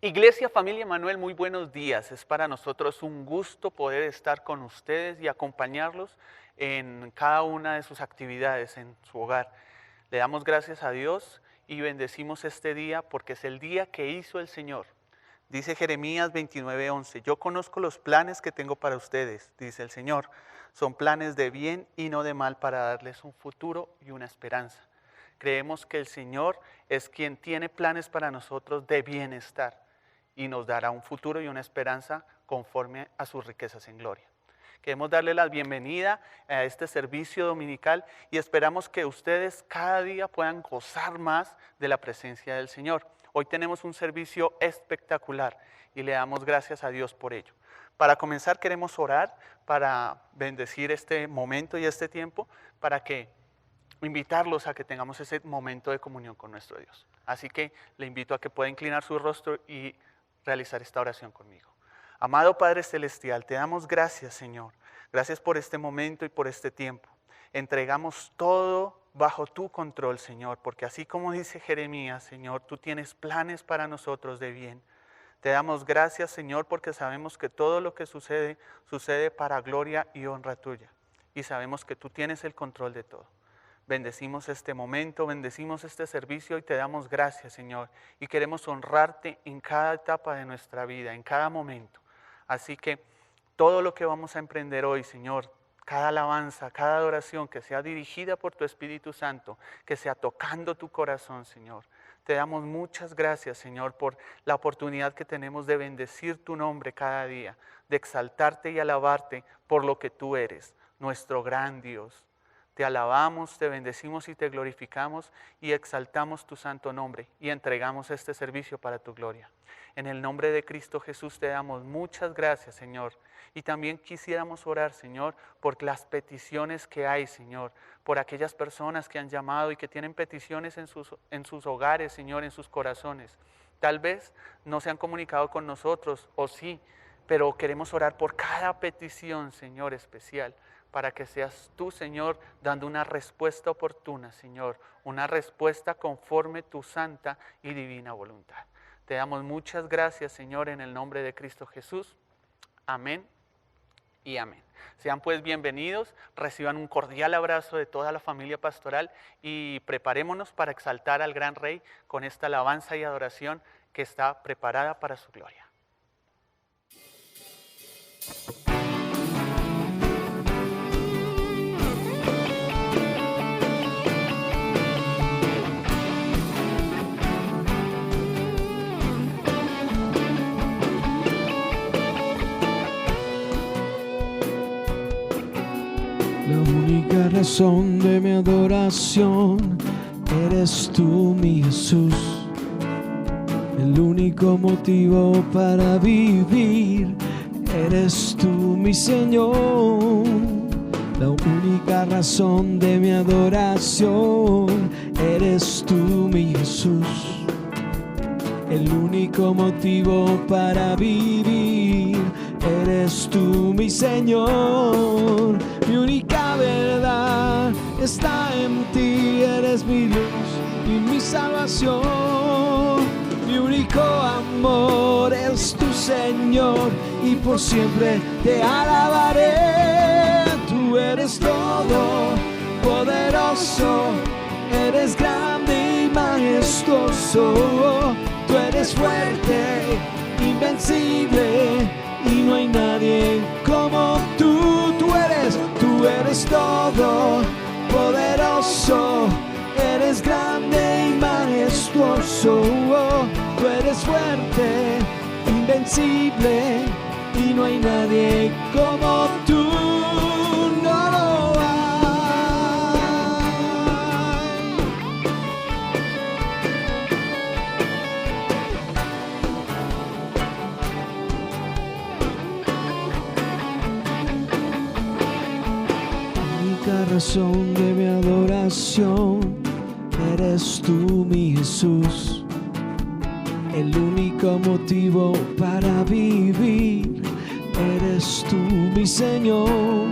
Iglesia, familia Emanuel, muy buenos días. Es para nosotros un gusto poder estar con ustedes y acompañarlos en cada una de sus actividades en su hogar. Le damos gracias a Dios y bendecimos este día porque es el día que hizo el Señor. Dice Jeremías 29:11, yo conozco los planes que tengo para ustedes, dice el Señor. Son planes de bien y no de mal para darles un futuro y una esperanza. Creemos que el Señor es quien tiene planes para nosotros de bienestar y nos dará un futuro y una esperanza conforme a sus riquezas en gloria. Queremos darle la bienvenida a este servicio dominical y esperamos que ustedes cada día puedan gozar más de la presencia del Señor. Hoy tenemos un servicio espectacular y le damos gracias a Dios por ello. Para comenzar queremos orar para bendecir este momento y este tiempo, para que invitarlos a que tengamos ese momento de comunión con nuestro Dios. Así que le invito a que pueda inclinar su rostro y realizar esta oración conmigo. Amado Padre Celestial, te damos gracias, Señor. Gracias por este momento y por este tiempo. Entregamos todo bajo tu control, Señor, porque así como dice Jeremías, Señor, tú tienes planes para nosotros de bien. Te damos gracias, Señor, porque sabemos que todo lo que sucede, sucede para gloria y honra tuya. Y sabemos que tú tienes el control de todo. Bendecimos este momento, bendecimos este servicio y te damos gracias, Señor. Y queremos honrarte en cada etapa de nuestra vida, en cada momento. Así que todo lo que vamos a emprender hoy, Señor, cada alabanza, cada adoración que sea dirigida por tu Espíritu Santo, que sea tocando tu corazón, Señor. Te damos muchas gracias, Señor, por la oportunidad que tenemos de bendecir tu nombre cada día, de exaltarte y alabarte por lo que tú eres, nuestro gran Dios. Te alabamos, te bendecimos y te glorificamos y exaltamos tu santo nombre y entregamos este servicio para tu gloria. En el nombre de Cristo Jesús te damos muchas gracias, Señor. Y también quisiéramos orar, Señor, por las peticiones que hay, Señor, por aquellas personas que han llamado y que tienen peticiones en sus hogares, Señor, en sus corazones. Tal vez no se han comunicado con nosotros, o sí, pero queremos orar por cada petición, Señor, especial, para que seas tú, Señor, dando una respuesta oportuna, Señor, una respuesta conforme tu santa y divina voluntad. Te damos muchas gracias, Señor, en el nombre de Cristo Jesús. Amén y amén. Sean pues bienvenidos, reciban un cordial abrazo de toda la familia pastoral y preparémonos para exaltar al gran Rey con esta alabanza y adoración que está preparada para su gloria. La única razón de mi adoración eres tú, mi Jesús. El único motivo para vivir eres tú, mi Señor. La única razón de mi adoración eres tú, mi Jesús. El único motivo para vivir eres tú, mi Señor. Mi única verdad está en ti, eres mi luz y mi salvación. Mi único amor es tu Señor y por siempre te alabaré. Tú eres todo poderoso, eres grande y majestuoso. Tú eres fuerte, invencible y no hay nadie como tú. Tú eres todo poderoso, eres grande y majestuoso. Tú eres fuerte, invencible y no hay nadie como tú. No lo La razón de mi adoración eres tú, mi Jesús. El único motivo para vivir eres tú, mi Señor.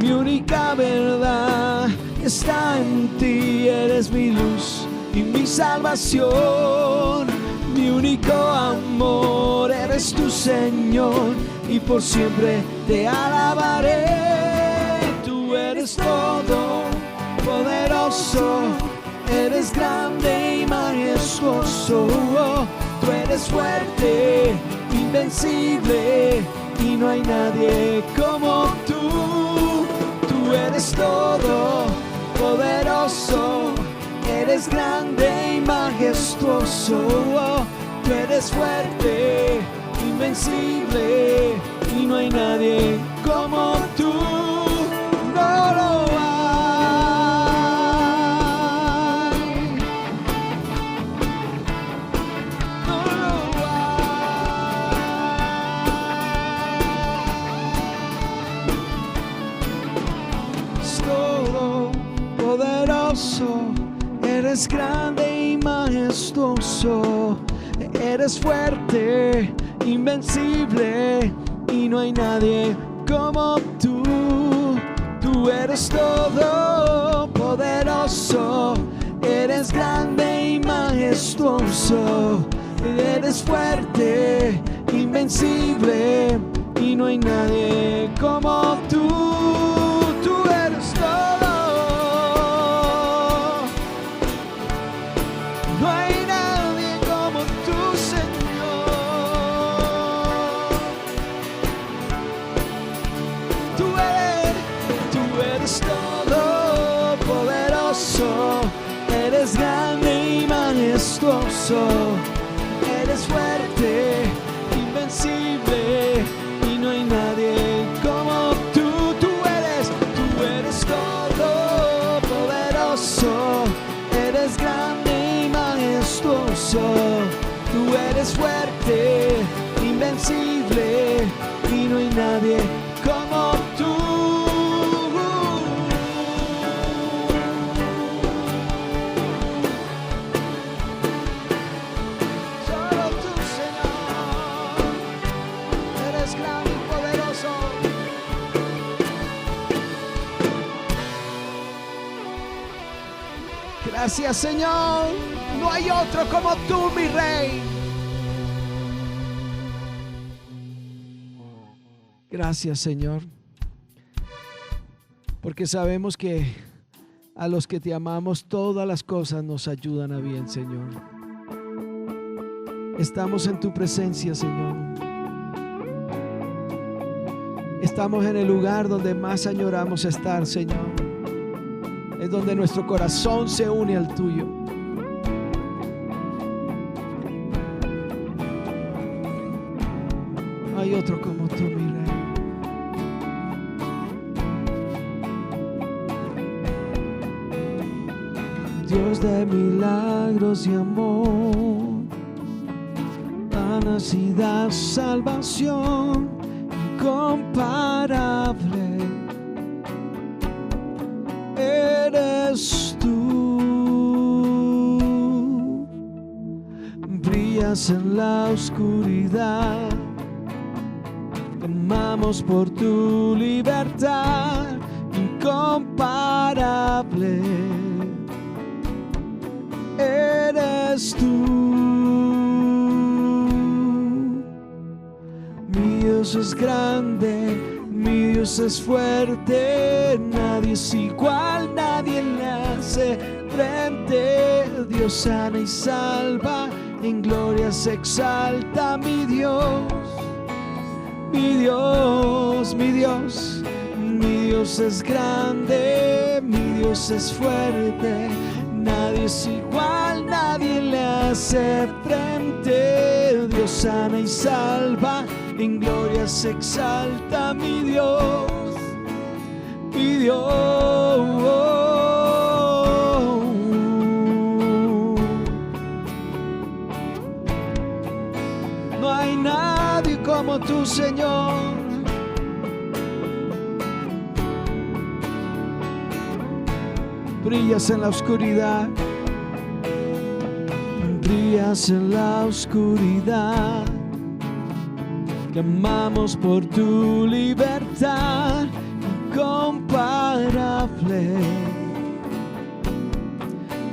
Mi única verdad está en ti, eres mi luz y mi salvación. Mi mi único amor, eres tu Señor, y por siempre te alabaré. Tú eres todo poderoso, eres grande y majestuoso. Tú eres fuerte, invencible, y no hay nadie como tú. Tú eres todo poderoso, eres grande y majestuoso. Tú eres fuerte, invencible, y no hay nadie como tú. No lo hay. No lo hay. Es todo poderoso, eres grande y majestuoso. Eres fuerte, invencible, y no hay nadie como tú. Tú eres todo poderoso, eres grande y majestuoso. Eres fuerte, invencible, y no hay nadie como tú. Tú eres todo. No hay nadie como tú, Señor. Tú eres todo poderoso, eres grande y majestuoso. Eres fuerte, invencible, y no hay nadie como tú. Tú eres todo poderoso, eres grande y majestuoso. Tú eres fuerte, invencible, y no hay nadie como tú. Solo tú, Señor, eres grande y poderoso. Gracias, Señor. No hay otro como tú, mi Rey. Gracias, Señor, porque sabemos que a los que te amamos todas las cosas nos ayudan a bien, Señor. Estamos en tu presencia, Señor. Estamos en el lugar donde más añoramos estar, Señor. Es donde nuestro corazón se une al tuyo. No hay otro como tú, mi Rey. Dios de milagros y amor, ganas y das salvación incomparable. Eres tú, brillas en la oscuridad, clamamos por tu libertad incomparable. Eres tú, mi Dios es grande, mi Dios es fuerte, nadie es igual, nadie le hace frente. Dios sana y salva, en gloria se exalta mi Dios, mi Dios, mi Dios. Mi Dios es grande, mi Dios es fuerte, nadie es igual, nadie le hace frente. Dios sana y salva, en gloria se exalta mi Dios, mi Dios. No hay nadie como tú, Señor. Brillas en la oscuridad, brillas en la oscuridad, clamamos por tu libertad incomparable.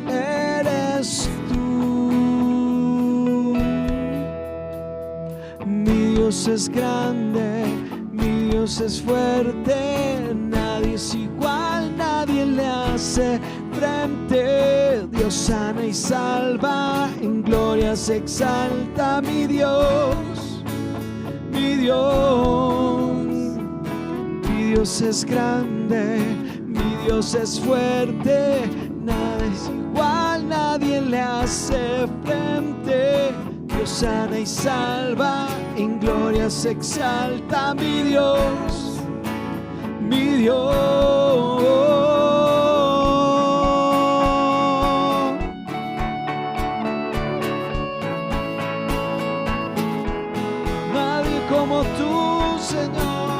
Eres tú, Dios es grande, mi Dios es fuerte, nadie es igual, nadie le hace frente. Dios sana y salva, en gloria se exalta mi Dios, mi Dios. Mi Dios es grande, mi Dios es fuerte, nada es igual, nadie le hace frente. Dios sana y salva, en gloria se exalta mi Dios, mi Dios. Nadie como tú, Señor.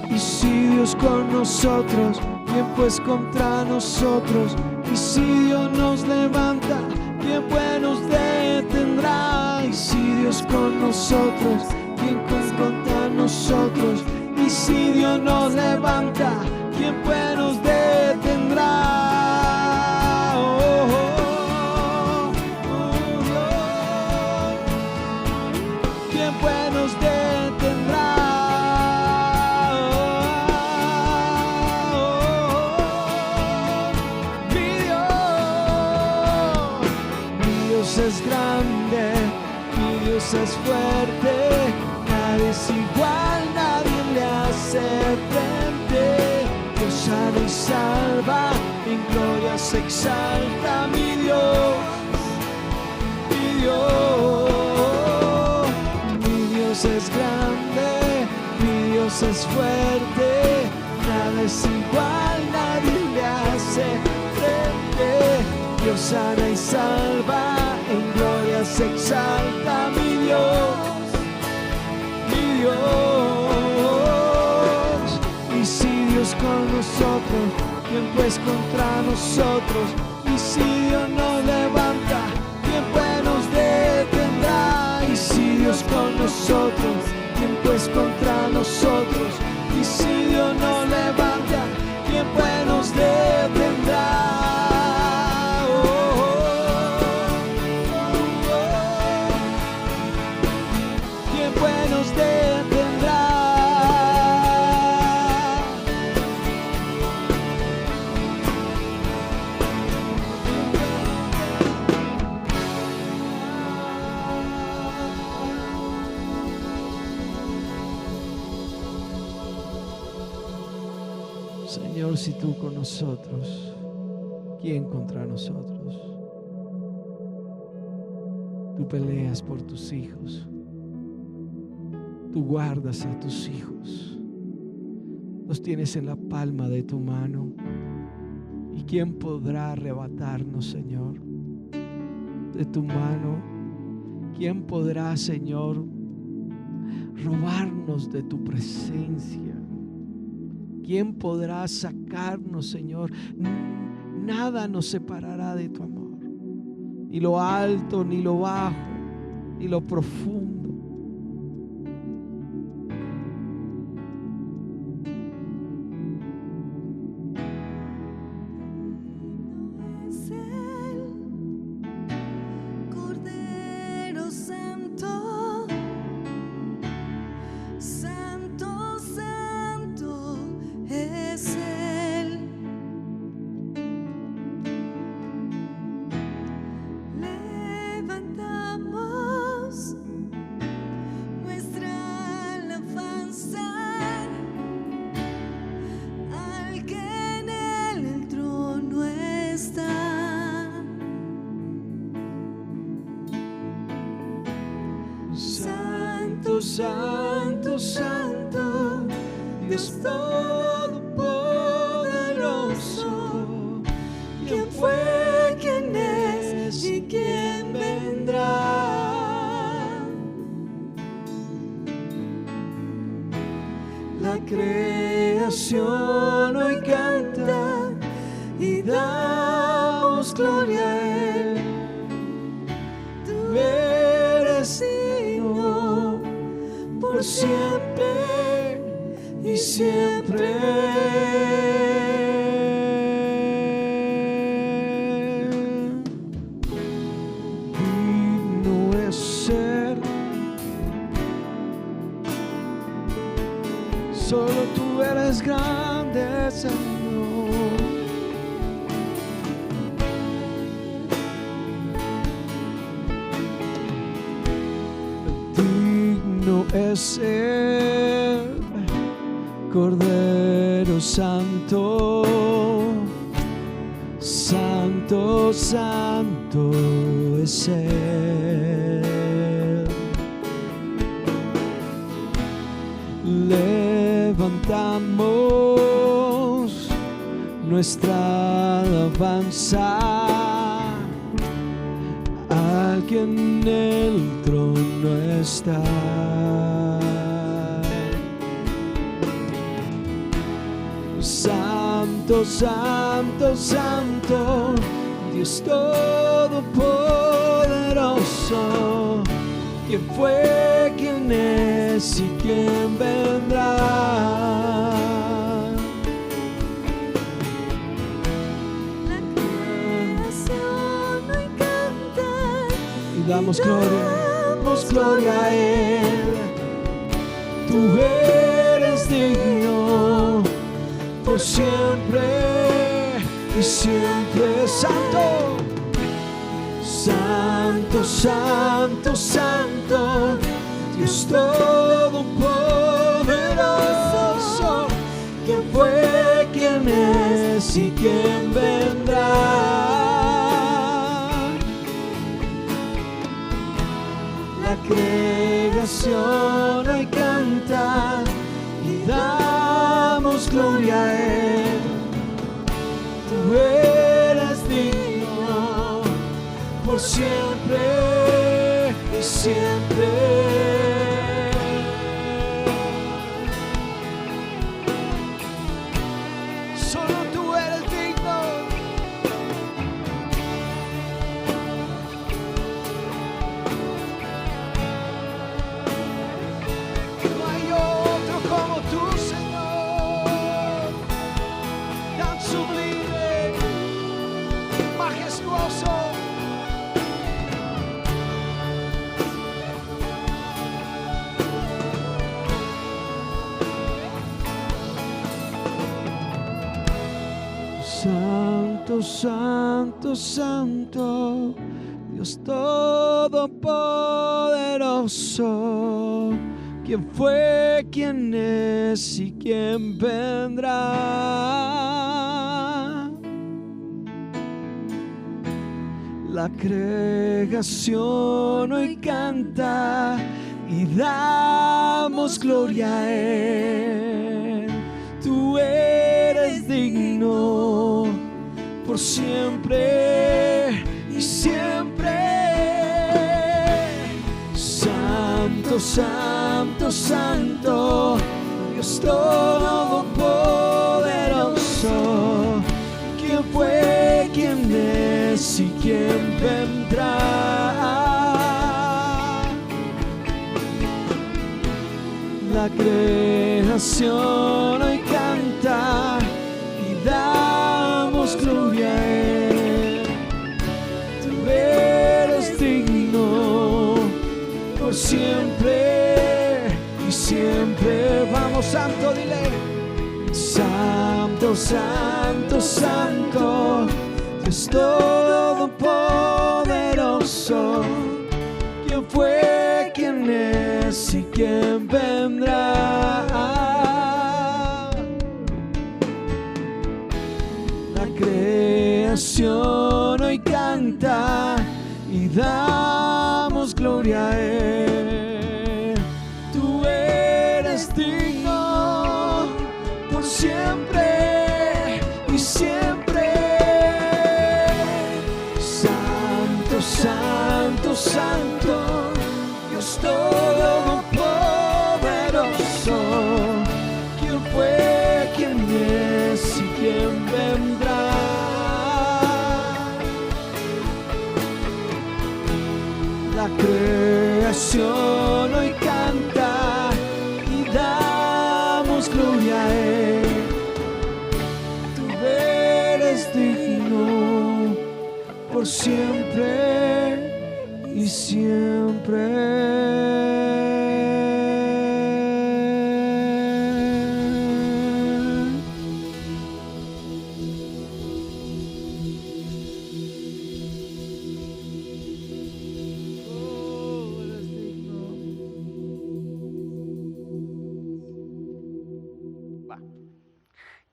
Y si Dios con nosotros, ¿quién pues contra nosotros? Y si Dios nos levanta, ¿quién pues nos detendrá? Y si Dios con nosotros, ¿quién pues contra nosotros? Y si Dios nos levanta, ¿quién pues nos detendrá? ¿Quién pues nos detendrá? Es grande, mi Dios es fuerte, nadie es igual, nadie le hace frente. Dios sana y salva, en gloria se exalta mi Dios, mi Dios. Mi Dios es grande, mi Dios es fuerte, nada es igual, nadie le hace frente. Dios sana y salva, en gloria se exalta mi Dios, mi Dios. Y si Dios con nosotros, ¿quién pues contra nosotros? Y si Dios nos levanta, ¿quién pues nos detendrá? Y si Dios con nosotros, ¿quién pues contra nosotros? Y si Dios nos levanta, ¿quién pues nos detendrá? Señor, si tú con nosotros, ¿quién contra nosotros? Tú peleas por tus hijos, tú guardas a tus hijos, los tienes en la palma de tu mano. ¿Y quién podrá arrebatarnos, Señor, de tu mano? ¿Quién podrá, Señor, robarnos de tu presencia? ¿Quién podrá sacarnos, Señor? Nada nos separará de tu amor, ni lo alto, ni lo bajo, ni lo profundo. Santo, santo, Dios todopoderoso. ¿Quién fue, quién es y quién vendrá? La creación hoy canta y damos gloria a Él. Tú eres digno por siempre y siempre. Solo tú eres grande, Señor. Digno es el Cordero Santo, Santo, Santo es Él. Levantamos nuestra alabanza al que en el trono está. Santo, Santo, Santo, Dios Todopoderoso, ¿quién fue, quién es y quién vendrá? La creación hoy canta Y damos gloria a Él. Tú eres digno por siempre y siempre. Santo, Santo, Santo, Santo, Dios Todopoderoso, ¿quién fue, quién es y quién vendrá? La creación hoy canta y damos gloria a Él. Tú eres digno por siempre y siempre. Solo tú eres digno. No hay otro como tú, Señor, tan sublime, majestuoso. Santo, Santo, Santo, Dios Todopoderoso, ¿quién fue, quién es y quién vendrá? La creación hoy canta y damos gloria a Él. Tú eres digno por siempre y siempre. Santo, Santo, Santo, Dios Todopoderoso, ¿quién fue, quién es y quién vendrá? La creación hoy canta y damos gloria a Él. Tú eres digno por siempre y siempre. Vamos, Santo, dile. Santo, Santo, Santo, Dios Todopoderoso, ¿quién fue, quién es y quién vendrá? La creación hoy canta y damos gloria a Él. Tú eres digno por siempre y siempre. Santo, Santo, Santo, Dios Todopoderoso, ¿quién fue, quién es y quién vendrá? La creación hoy canta y damos gloria a Él. Tú eres digno por siempre y siempre.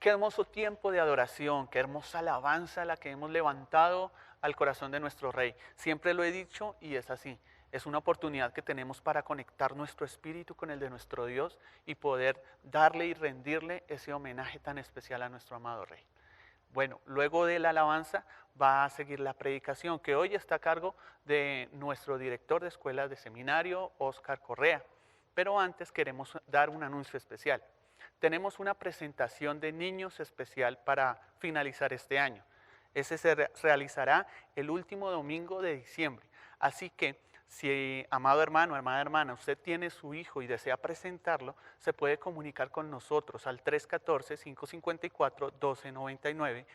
Qué hermoso tiempo de adoración, qué hermosa alabanza la que hemos levantado al corazón de nuestro Rey. Siempre lo he dicho y es así. Es una oportunidad que tenemos para conectar nuestro espíritu con el de nuestro Dios y poder darle y rendirle ese homenaje tan especial a nuestro amado Rey. Bueno, luego de la alabanza va a seguir la predicación, que hoy está a cargo de nuestro director de escuelas de seminario, Oscar Correa. Pero antes queremos dar un anuncio especial. Tenemos una presentación de niños especial para finalizar este año. Ese se realizará el último domingo de diciembre. Así que, si, amado hermano, amada hermana, usted tiene su hijo y desea presentarlo, se puede comunicar con nosotros al 314-554-1299,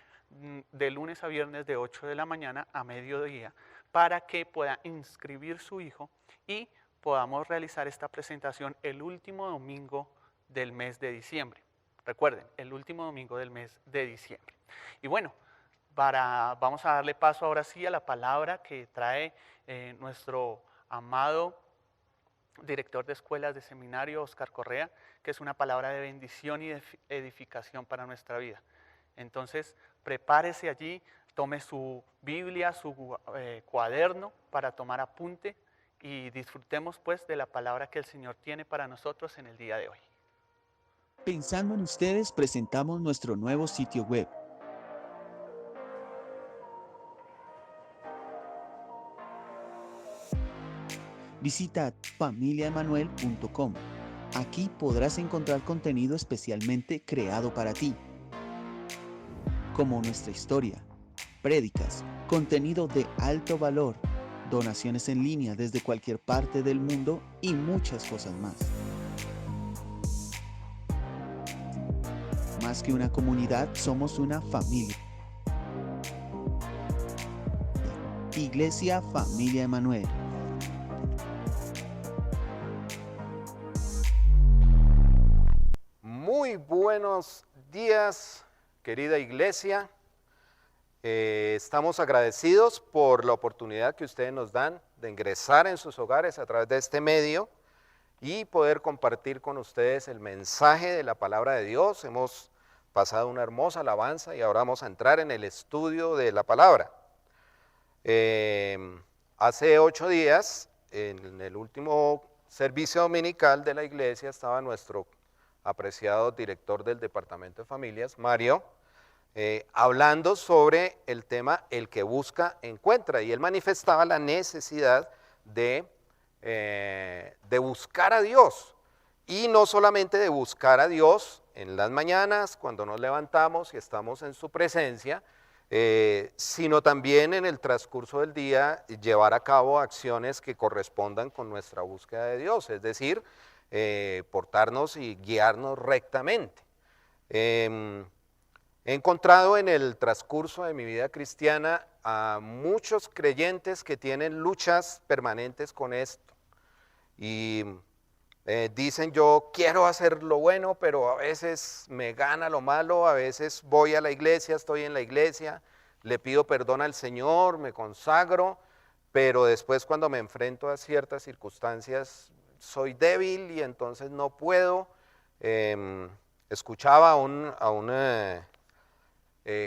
de lunes a viernes de 8 de la mañana a mediodía, para que pueda inscribir su hijo y podamos realizar esta presentación el último domingo del mes de diciembre. Recuerden, el último domingo del mes de diciembre. Y bueno, vamos a darle paso ahora sí a la palabra que trae nuestro amado director de escuelas de seminario, Oscar Correa, que es una palabra de bendición y de edificación para nuestra vida. Entonces, prepárese allí, tome su Biblia, su cuaderno para tomar apunte y disfrutemos pues de la palabra que el Señor tiene para nosotros en el día de hoy. Pensando en ustedes, presentamos nuestro nuevo sitio web. Visita familiaemanuel.com. Aquí podrás encontrar contenido especialmente creado para ti, como nuestra historia, prédicas, contenido de alto valor, donaciones en línea desde cualquier parte del mundo y muchas cosas más. Más que una comunidad, somos una familia. Iglesia Familia Emanuel. Muy buenos días, querida iglesia. Estamos agradecidos por la oportunidad que ustedes nos dan de ingresar en sus hogares a través de este medio y poder compartir con ustedes el mensaje de la palabra de Dios. Hemos pasado una hermosa alabanza y ahora vamos a entrar en el estudio de la palabra. Hace 8 días, en el último servicio dominical de la iglesia, estaba nuestro apreciado director del Departamento de Familias, Mario, hablando sobre el tema el que busca, encuentra, y él manifestaba la necesidad de buscar a Dios, y no solamente de buscar a Dios en las mañanas, cuando nos levantamos y estamos en su presencia, sino también en el transcurso del día llevar a cabo acciones que correspondan con nuestra búsqueda de Dios, es decir, portarnos y guiarnos rectamente. He encontrado en el transcurso de mi vida cristiana a muchos creyentes que tienen luchas permanentes con esto y dicen: yo quiero hacer lo bueno, pero a veces me gana lo malo, a veces voy a la iglesia, estoy en la iglesia, le pido perdón al Señor, me consagro, pero después cuando me enfrento a ciertas circunstancias soy débil y entonces no puedo. Escuchaba a un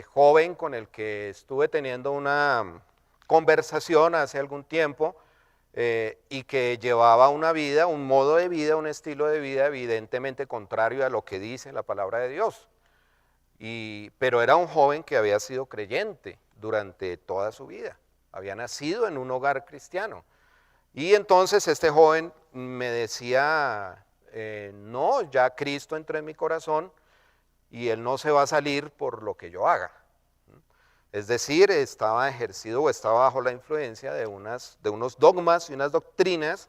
joven con el que estuve teniendo una conversación hace algún tiempo y que llevaba una vida, un modo de vida, un estilo de vida evidentemente contrario a lo que dice la palabra de Dios. Pero era un joven que había sido creyente durante toda su vida, había nacido en un hogar cristiano. Y entonces este joven me decía: no, ya Cristo entró en mi corazón y Él no se va a salir por lo que yo haga. Es decir, estaba ejercido o estaba bajo la influencia de unos dogmas y unas doctrinas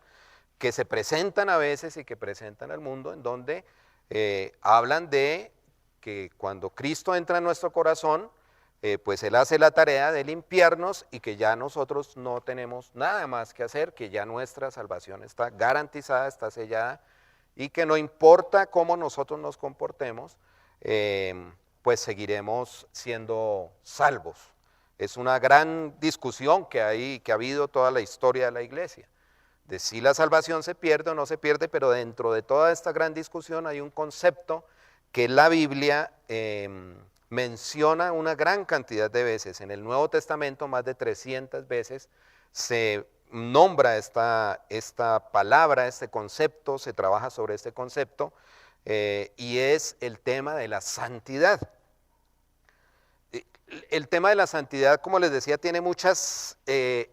que se presentan a veces y que presentan al mundo, en donde hablan de que cuando Cristo entra en nuestro corazón, pues Él hace la tarea de limpiarnos y que ya nosotros no tenemos nada más que hacer, que ya nuestra salvación está garantizada, está sellada, y que no importa cómo nosotros nos comportemos, pues seguiremos siendo salvos. Es una gran discusión que ha habido toda la historia de la iglesia, de si la salvación se pierde o no se pierde, pero dentro de toda esta gran discusión hay un concepto que la Biblia menciona una gran cantidad de veces. En el Nuevo Testamento más de 300 veces se nombra esta palabra, este concepto, se trabaja sobre este concepto, y es el tema de la santidad. El tema de la santidad, como les decía, tiene muchas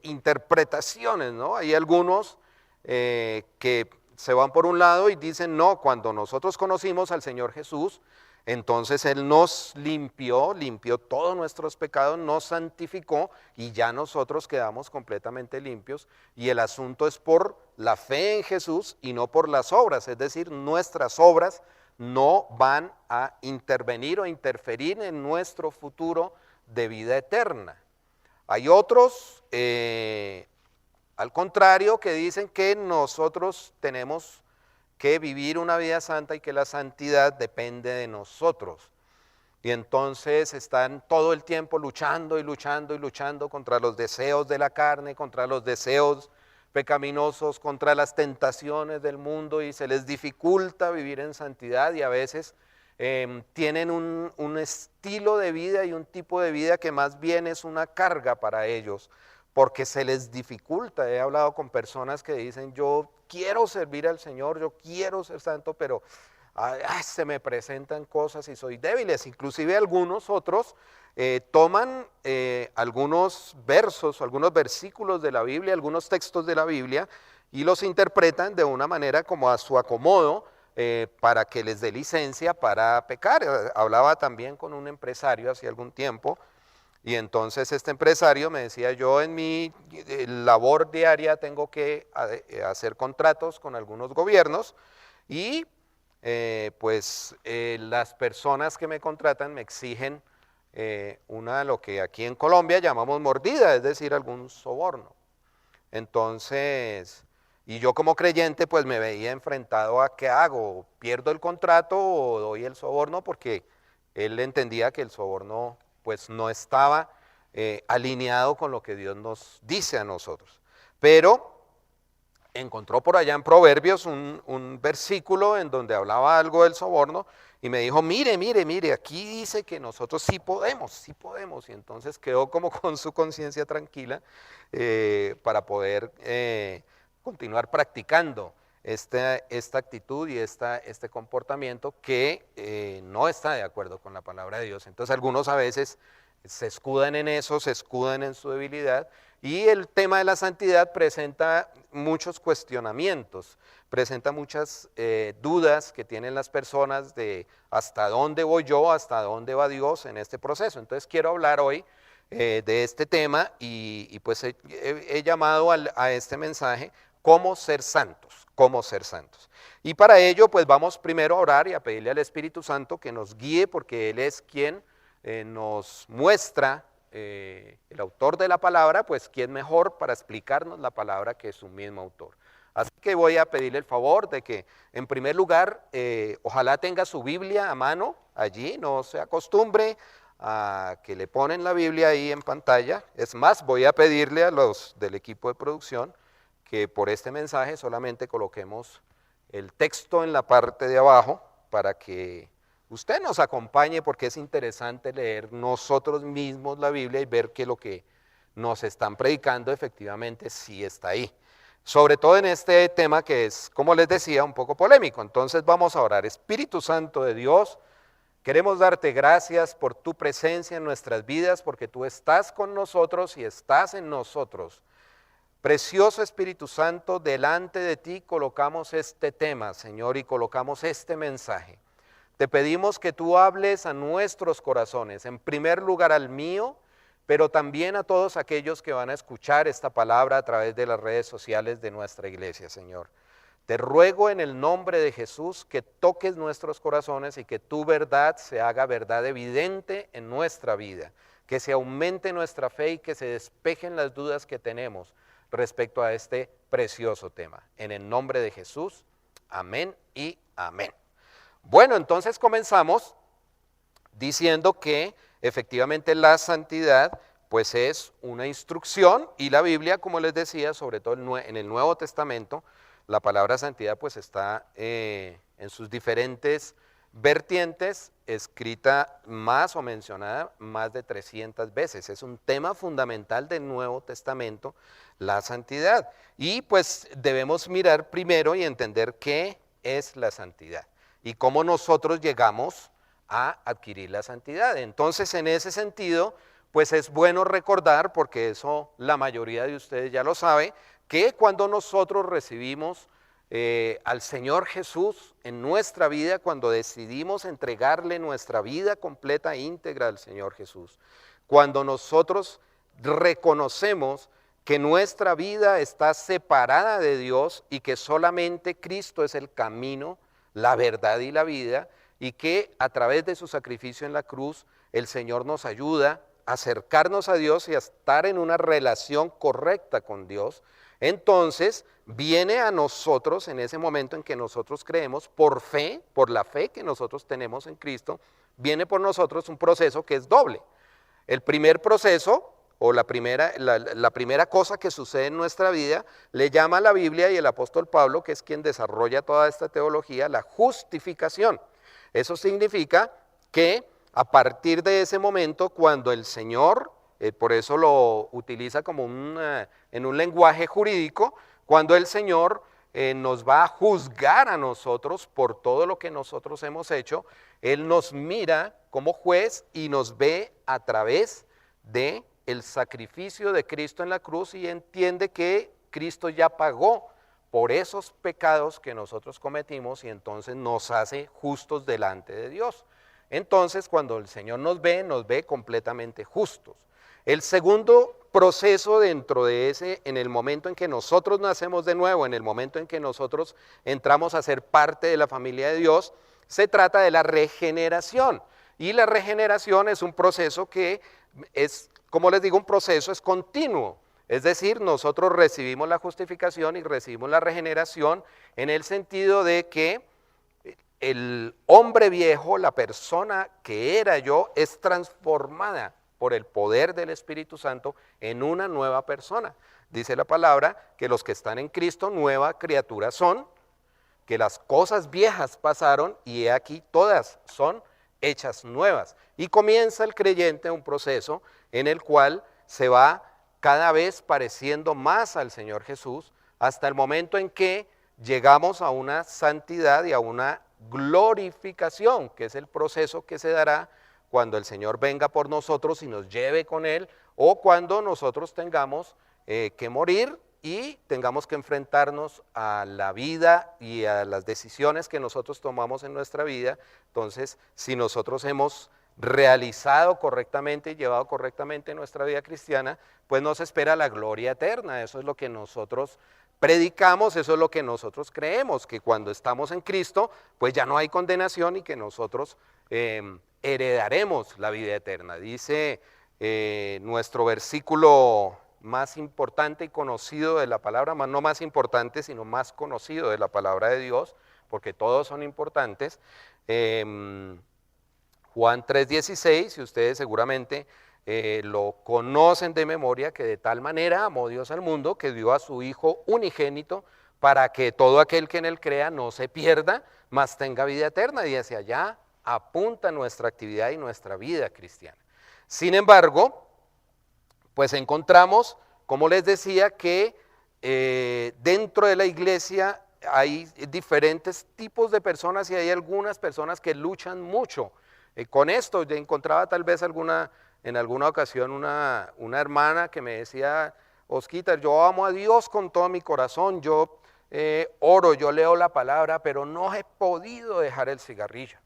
interpretaciones, ¿no? Hay algunos que se van por un lado y dicen, no, cuando nosotros conocimos al Señor Jesús, entonces Él nos limpió todos nuestros pecados, nos santificó y ya nosotros quedamos completamente limpios. Y el asunto es por la fe en Jesús y no por las obras, es decir, nuestras obras no van a intervenir o interferir en nuestro futuro de vida eterna. Hay otros, al contrario, que dicen que nosotros tenemos que vivir una vida santa y que la santidad depende de nosotros. Y entonces están todo el tiempo luchando y luchando y luchando contra los deseos de la carne, contra los deseos pecaminosos, contra las tentaciones del mundo, y se les dificulta vivir en santidad, y a veces tienen un estilo de vida y un tipo de vida que más bien es una carga para ellos, porque se les dificulta. He hablado con personas que dicen, yo quiero servir al Señor, yo quiero ser santo, pero se me presentan cosas y soy débiles. Inclusive algunos otros toman algunos versos, algunos versículos de la Biblia, algunos textos de la Biblia, y los interpretan de una manera como a su acomodo, para que les dé licencia para pecar. Hablaba también con un empresario hace algún tiempo, y entonces este empresario me decía, yo en mi labor diaria tengo que hacer contratos con algunos gobiernos, y las personas que me contratan me exigen lo que aquí en Colombia llamamos mordida, es decir, algún soborno. Entonces, y yo como creyente pues me veía enfrentado a ¿qué hago? ¿Pierdo el contrato o doy el soborno? Porque él entendía que el soborno pues no estaba alineado con lo que Dios nos dice a nosotros. Pero encontró por allá en Proverbios un versículo en donde hablaba algo del soborno, y me dijo, mire, aquí dice que nosotros sí podemos, y entonces quedó como con su conciencia tranquila para poder continuar practicando esta actitud y este comportamiento que no está de acuerdo con la palabra de Dios. Entonces algunos a veces se escudan en eso, se escudan en su debilidad, y el tema de la santidad presenta muchos cuestionamientos, presenta muchas dudas que tienen las personas de hasta dónde voy yo, hasta dónde va Dios en este proceso. Entonces quiero hablar hoy de este tema, y pues he llamado a este mensaje cómo ser santos, cómo ser santos. Y para ello pues vamos primero a orar y a pedirle al Espíritu Santo que nos guíe, porque Él es quien nos muestra, el autor de la palabra, pues quién mejor para explicarnos la palabra que su mismo autor. Así que voy a pedirle el favor de que en primer lugar ojalá tenga su Biblia a mano allí, no se acostumbre a que le ponen la Biblia ahí en pantalla. Es más, voy a pedirle a los del equipo de producción que por este mensaje solamente coloquemos el texto en la parte de abajo para que usted nos acompañe, porque es interesante leer nosotros mismos la Biblia y ver que lo que nos están predicando efectivamente sí está ahí. Sobre todo en este tema que es, como les decía, un poco polémico. Entonces vamos a orar. Espíritu Santo de Dios, queremos darte gracias por tu presencia en nuestras vidas, porque tú estás con nosotros y estás en nosotros. Precioso Espíritu Santo, delante de ti colocamos este tema, Señor, y colocamos este mensaje. Te pedimos que tú hables a nuestros corazones, en primer lugar al mío, pero también a todos aquellos que van a escuchar esta palabra a través de las redes sociales de nuestra iglesia, Señor. Te ruego en el nombre de Jesús que toques nuestros corazones y que tu verdad se haga verdad evidente en nuestra vida, que se aumente nuestra fe y que se despejen las dudas que tenemos respecto a este precioso tema. En el nombre de Jesús, amén y amén. Bueno, entonces comenzamos diciendo que efectivamente la santidad pues es una instrucción, y la Biblia, como les decía, sobre todo en el Nuevo Testamento, la palabra santidad pues está en sus diferentes vertientes, escrita más o mencionada más de 300 veces. Es un tema fundamental del Nuevo Testamento, la santidad. Y pues debemos mirar primero y entender qué es la santidad y cómo nosotros llegamos a adquirir la santidad. Entonces, en ese sentido, pues es bueno recordar, porque eso la mayoría de ustedes ya lo sabe, que cuando nosotros recibimos al Señor Jesús en nuestra vida, cuando decidimos entregarle nuestra vida completa e íntegra al Señor Jesús, cuando nosotros reconocemos que nuestra vida está separada de Dios y que solamente Cristo es el camino, la verdad y la vida, y que a través de su sacrificio en la cruz el Señor nos ayuda a acercarnos a Dios y a estar en una relación correcta con Dios, entonces viene a nosotros en ese momento en que nosotros creemos por fe, por la fe que nosotros tenemos en Cristo, viene por nosotros un proceso que es doble. El primer proceso o la primera cosa que sucede en nuestra vida le llama la Biblia y el apóstol Pablo, que es quien desarrolla toda esta teología, la justificación. Eso significa que a partir de ese momento, cuando el Señor, por eso lo utiliza como en un lenguaje jurídico, cuando el Señor nos va a juzgar a nosotros por todo lo que nosotros hemos hecho, Él nos mira como juez y nos ve a través de el sacrificio de Cristo en la cruz y entiende que Cristo ya pagó por esos pecados que nosotros cometimos y entonces nos hace justos delante de Dios. Entonces, cuando el Señor nos ve completamente justos. El segundo proceso dentro de ese, en el momento en que nosotros nacemos de nuevo, en el momento en que nosotros entramos a ser parte de la familia de Dios, se trata de la regeneración. Y la regeneración es un proceso que es, como les digo, un proceso es continuo. Es decir, nosotros recibimos la justificación y recibimos la regeneración en el sentido de que el hombre viejo, la persona que era yo, es transformada por el poder del Espíritu Santo en una nueva persona. Dice la palabra que los que están en Cristo nueva criatura son, que las cosas viejas pasaron y he aquí todas son hechas nuevas. Y comienza el creyente un proceso en el cual se va cada vez pareciendo más al Señor Jesús hasta el momento en que llegamos a una santidad y a una glorificación, que es el proceso que se dará cuando el Señor venga por nosotros y nos lleve con Él, o cuando nosotros tengamos que morir y tengamos que enfrentarnos a la vida y a las decisiones que nosotros tomamos en nuestra vida. Entonces, si nosotros hemos realizado correctamente y llevado correctamente nuestra vida cristiana, pues nos espera la gloria eterna. Eso es lo que nosotros predicamos, eso es lo que nosotros creemos, que cuando estamos en Cristo, pues ya no hay condenación y que nosotros heredaremos la vida eterna. Dice nuestro versículo más importante y conocido de la palabra, no más importante, sino más conocido de la palabra de Dios, porque todos son importantes, Juan 3:16, y ustedes seguramente lo conocen de memoria, que de tal manera amó Dios al mundo que dio a su Hijo unigénito para que todo aquel que en él crea no se pierda, mas tenga vida eterna, y hacia allá apunta nuestra actividad y nuestra vida cristiana. Sin embargo, pues encontramos, como les decía, que dentro de la iglesia hay diferentes tipos de personas y hay algunas personas que luchan mucho con esto. Yo encontraba tal vez en alguna ocasión una hermana que me decía: Osquitar, yo amo a Dios con todo mi corazón, yo oro, yo leo la palabra, pero no he podido dejar el cigarrillo.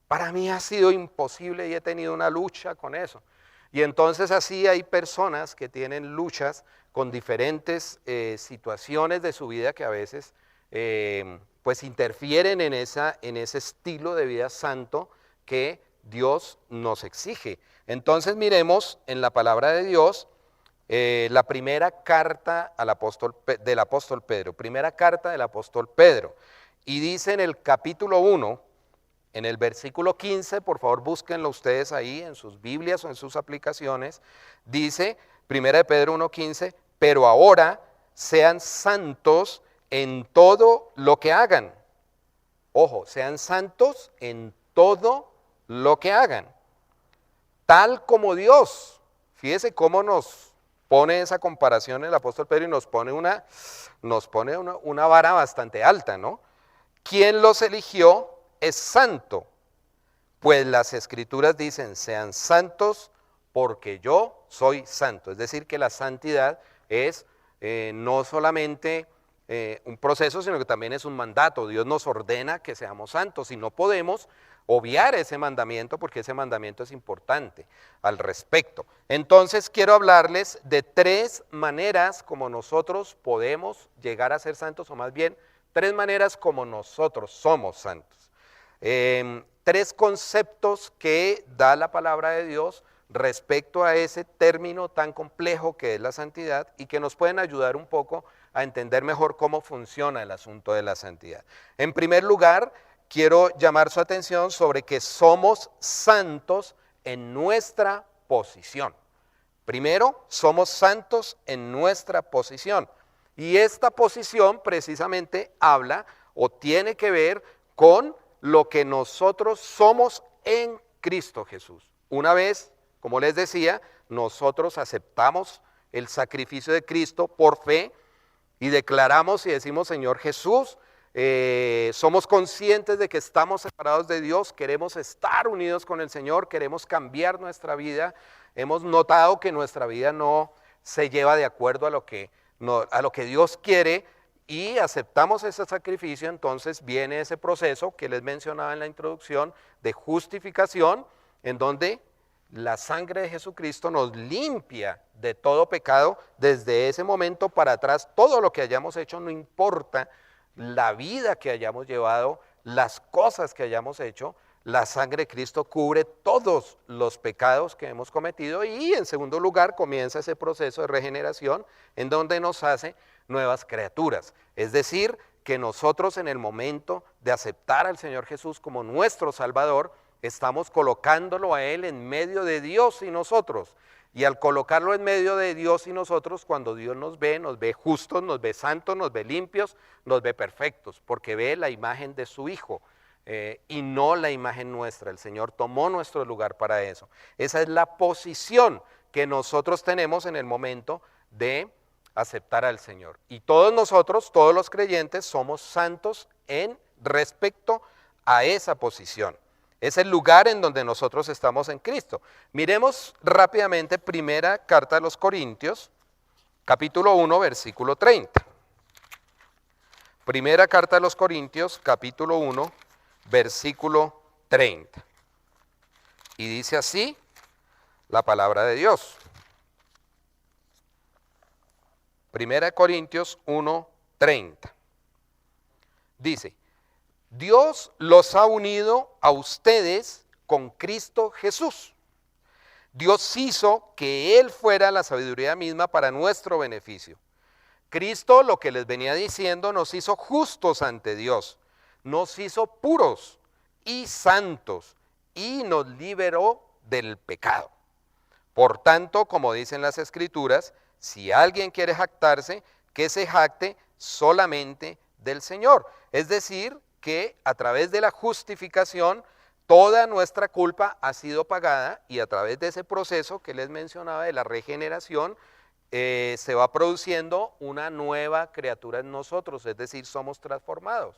Para mí ha sido imposible y he tenido una lucha con eso. Y entonces así hay personas que tienen luchas con diferentes situaciones de su vida que a veces pues interfieren en ese estilo de vida santo que Dios nos exige. Entonces miremos en la palabra de Dios la primera carta del apóstol Pedro, primera carta del apóstol Pedro, y dice en el capítulo 1, en el versículo 15, por favor búsquenlo ustedes ahí en sus Biblias o en sus aplicaciones, dice, primera de Pedro 1:15, pero ahora sean santos en todo lo que hagan. Ojo, sean santos en todo lo que hagan, tal como Dios. Fíjese cómo nos pone esa comparación el apóstol Pedro y nos pone una vara bastante alta, ¿no? Quien los eligió es santo, pues las escrituras dicen, sean santos porque yo soy santo. Es decir, que la santidad es no solamente un proceso, sino que también es un mandato. Dios nos ordena que seamos santos y no podemos obviar ese mandamiento porque ese mandamiento es importante al respecto. Entonces quiero hablarles de 3 maneras como nosotros podemos llegar a ser santos, o más bien 3 maneras como nosotros somos santos. 3 conceptos que da la palabra de Dios respecto a ese término tan complejo que es la santidad y que nos pueden ayudar un poco a entender mejor cómo funciona el asunto de la santidad. En primer lugar, quiero llamar su atención sobre que somos santos en nuestra posición. Primero, somos santos en nuestra posición. Y esta posición precisamente habla o tiene que ver con lo que nosotros somos en Cristo Jesús. Una vez, como les decía, nosotros aceptamos el sacrificio de Cristo por fe y declaramos y decimos, Señor Jesús, somos conscientes de que estamos separados de Dios, queremos estar unidos con el Señor, queremos cambiar nuestra vida. Hemos notado que nuestra vida no se lleva de acuerdo a lo que Dios quiere y aceptamos ese sacrificio. Entonces viene ese proceso que les mencionaba en la introducción de justificación, en donde la sangre de Jesucristo nos limpia de todo pecado. Desde ese momento para atrás, todo lo que hayamos hecho, no importa la vida que hayamos llevado, las cosas que hayamos hecho, la sangre de Cristo cubre todos los pecados que hemos cometido. Y en segundo lugar comienza ese proceso de regeneración en donde nos hace nuevas criaturas. Es decir, que nosotros en el momento de aceptar al Señor Jesús como nuestro Salvador, estamos colocándolo a Él en medio de Dios y nosotros. Y al colocarlo en medio de Dios y nosotros, cuando Dios nos ve justos, nos ve santos, nos ve limpios, nos ve perfectos, porque ve la imagen de su Hijo y no la imagen nuestra. El Señor tomó nuestro lugar para eso. Esa es la posición que nosotros tenemos en el momento de aceptar al Señor. Y todos nosotros, todos los creyentes, somos santos en respecto a esa posición. Es el lugar en donde nosotros estamos en Cristo. Miremos rápidamente primera carta a los Corintios, capítulo 1, versículo 30. Primera carta a los Corintios, capítulo 1, versículo 30. Y dice así la palabra de Dios. Primera Corintios 1, 30. Dice, Dios los ha unido a ustedes con Cristo Jesús. Dios hizo que Él fuera la sabiduría misma para nuestro beneficio. Cristo, lo que les venía diciendo, nos hizo justos ante Dios, nos hizo puros y santos y nos liberó del pecado. Por tanto, como dicen las Escrituras, si alguien quiere jactarse, que se jacte solamente del Señor. Es decir, que a través de la justificación toda nuestra culpa ha sido pagada y a través de ese proceso que les mencionaba de la regeneración se va produciendo una nueva criatura en nosotros, es decir, somos transformados.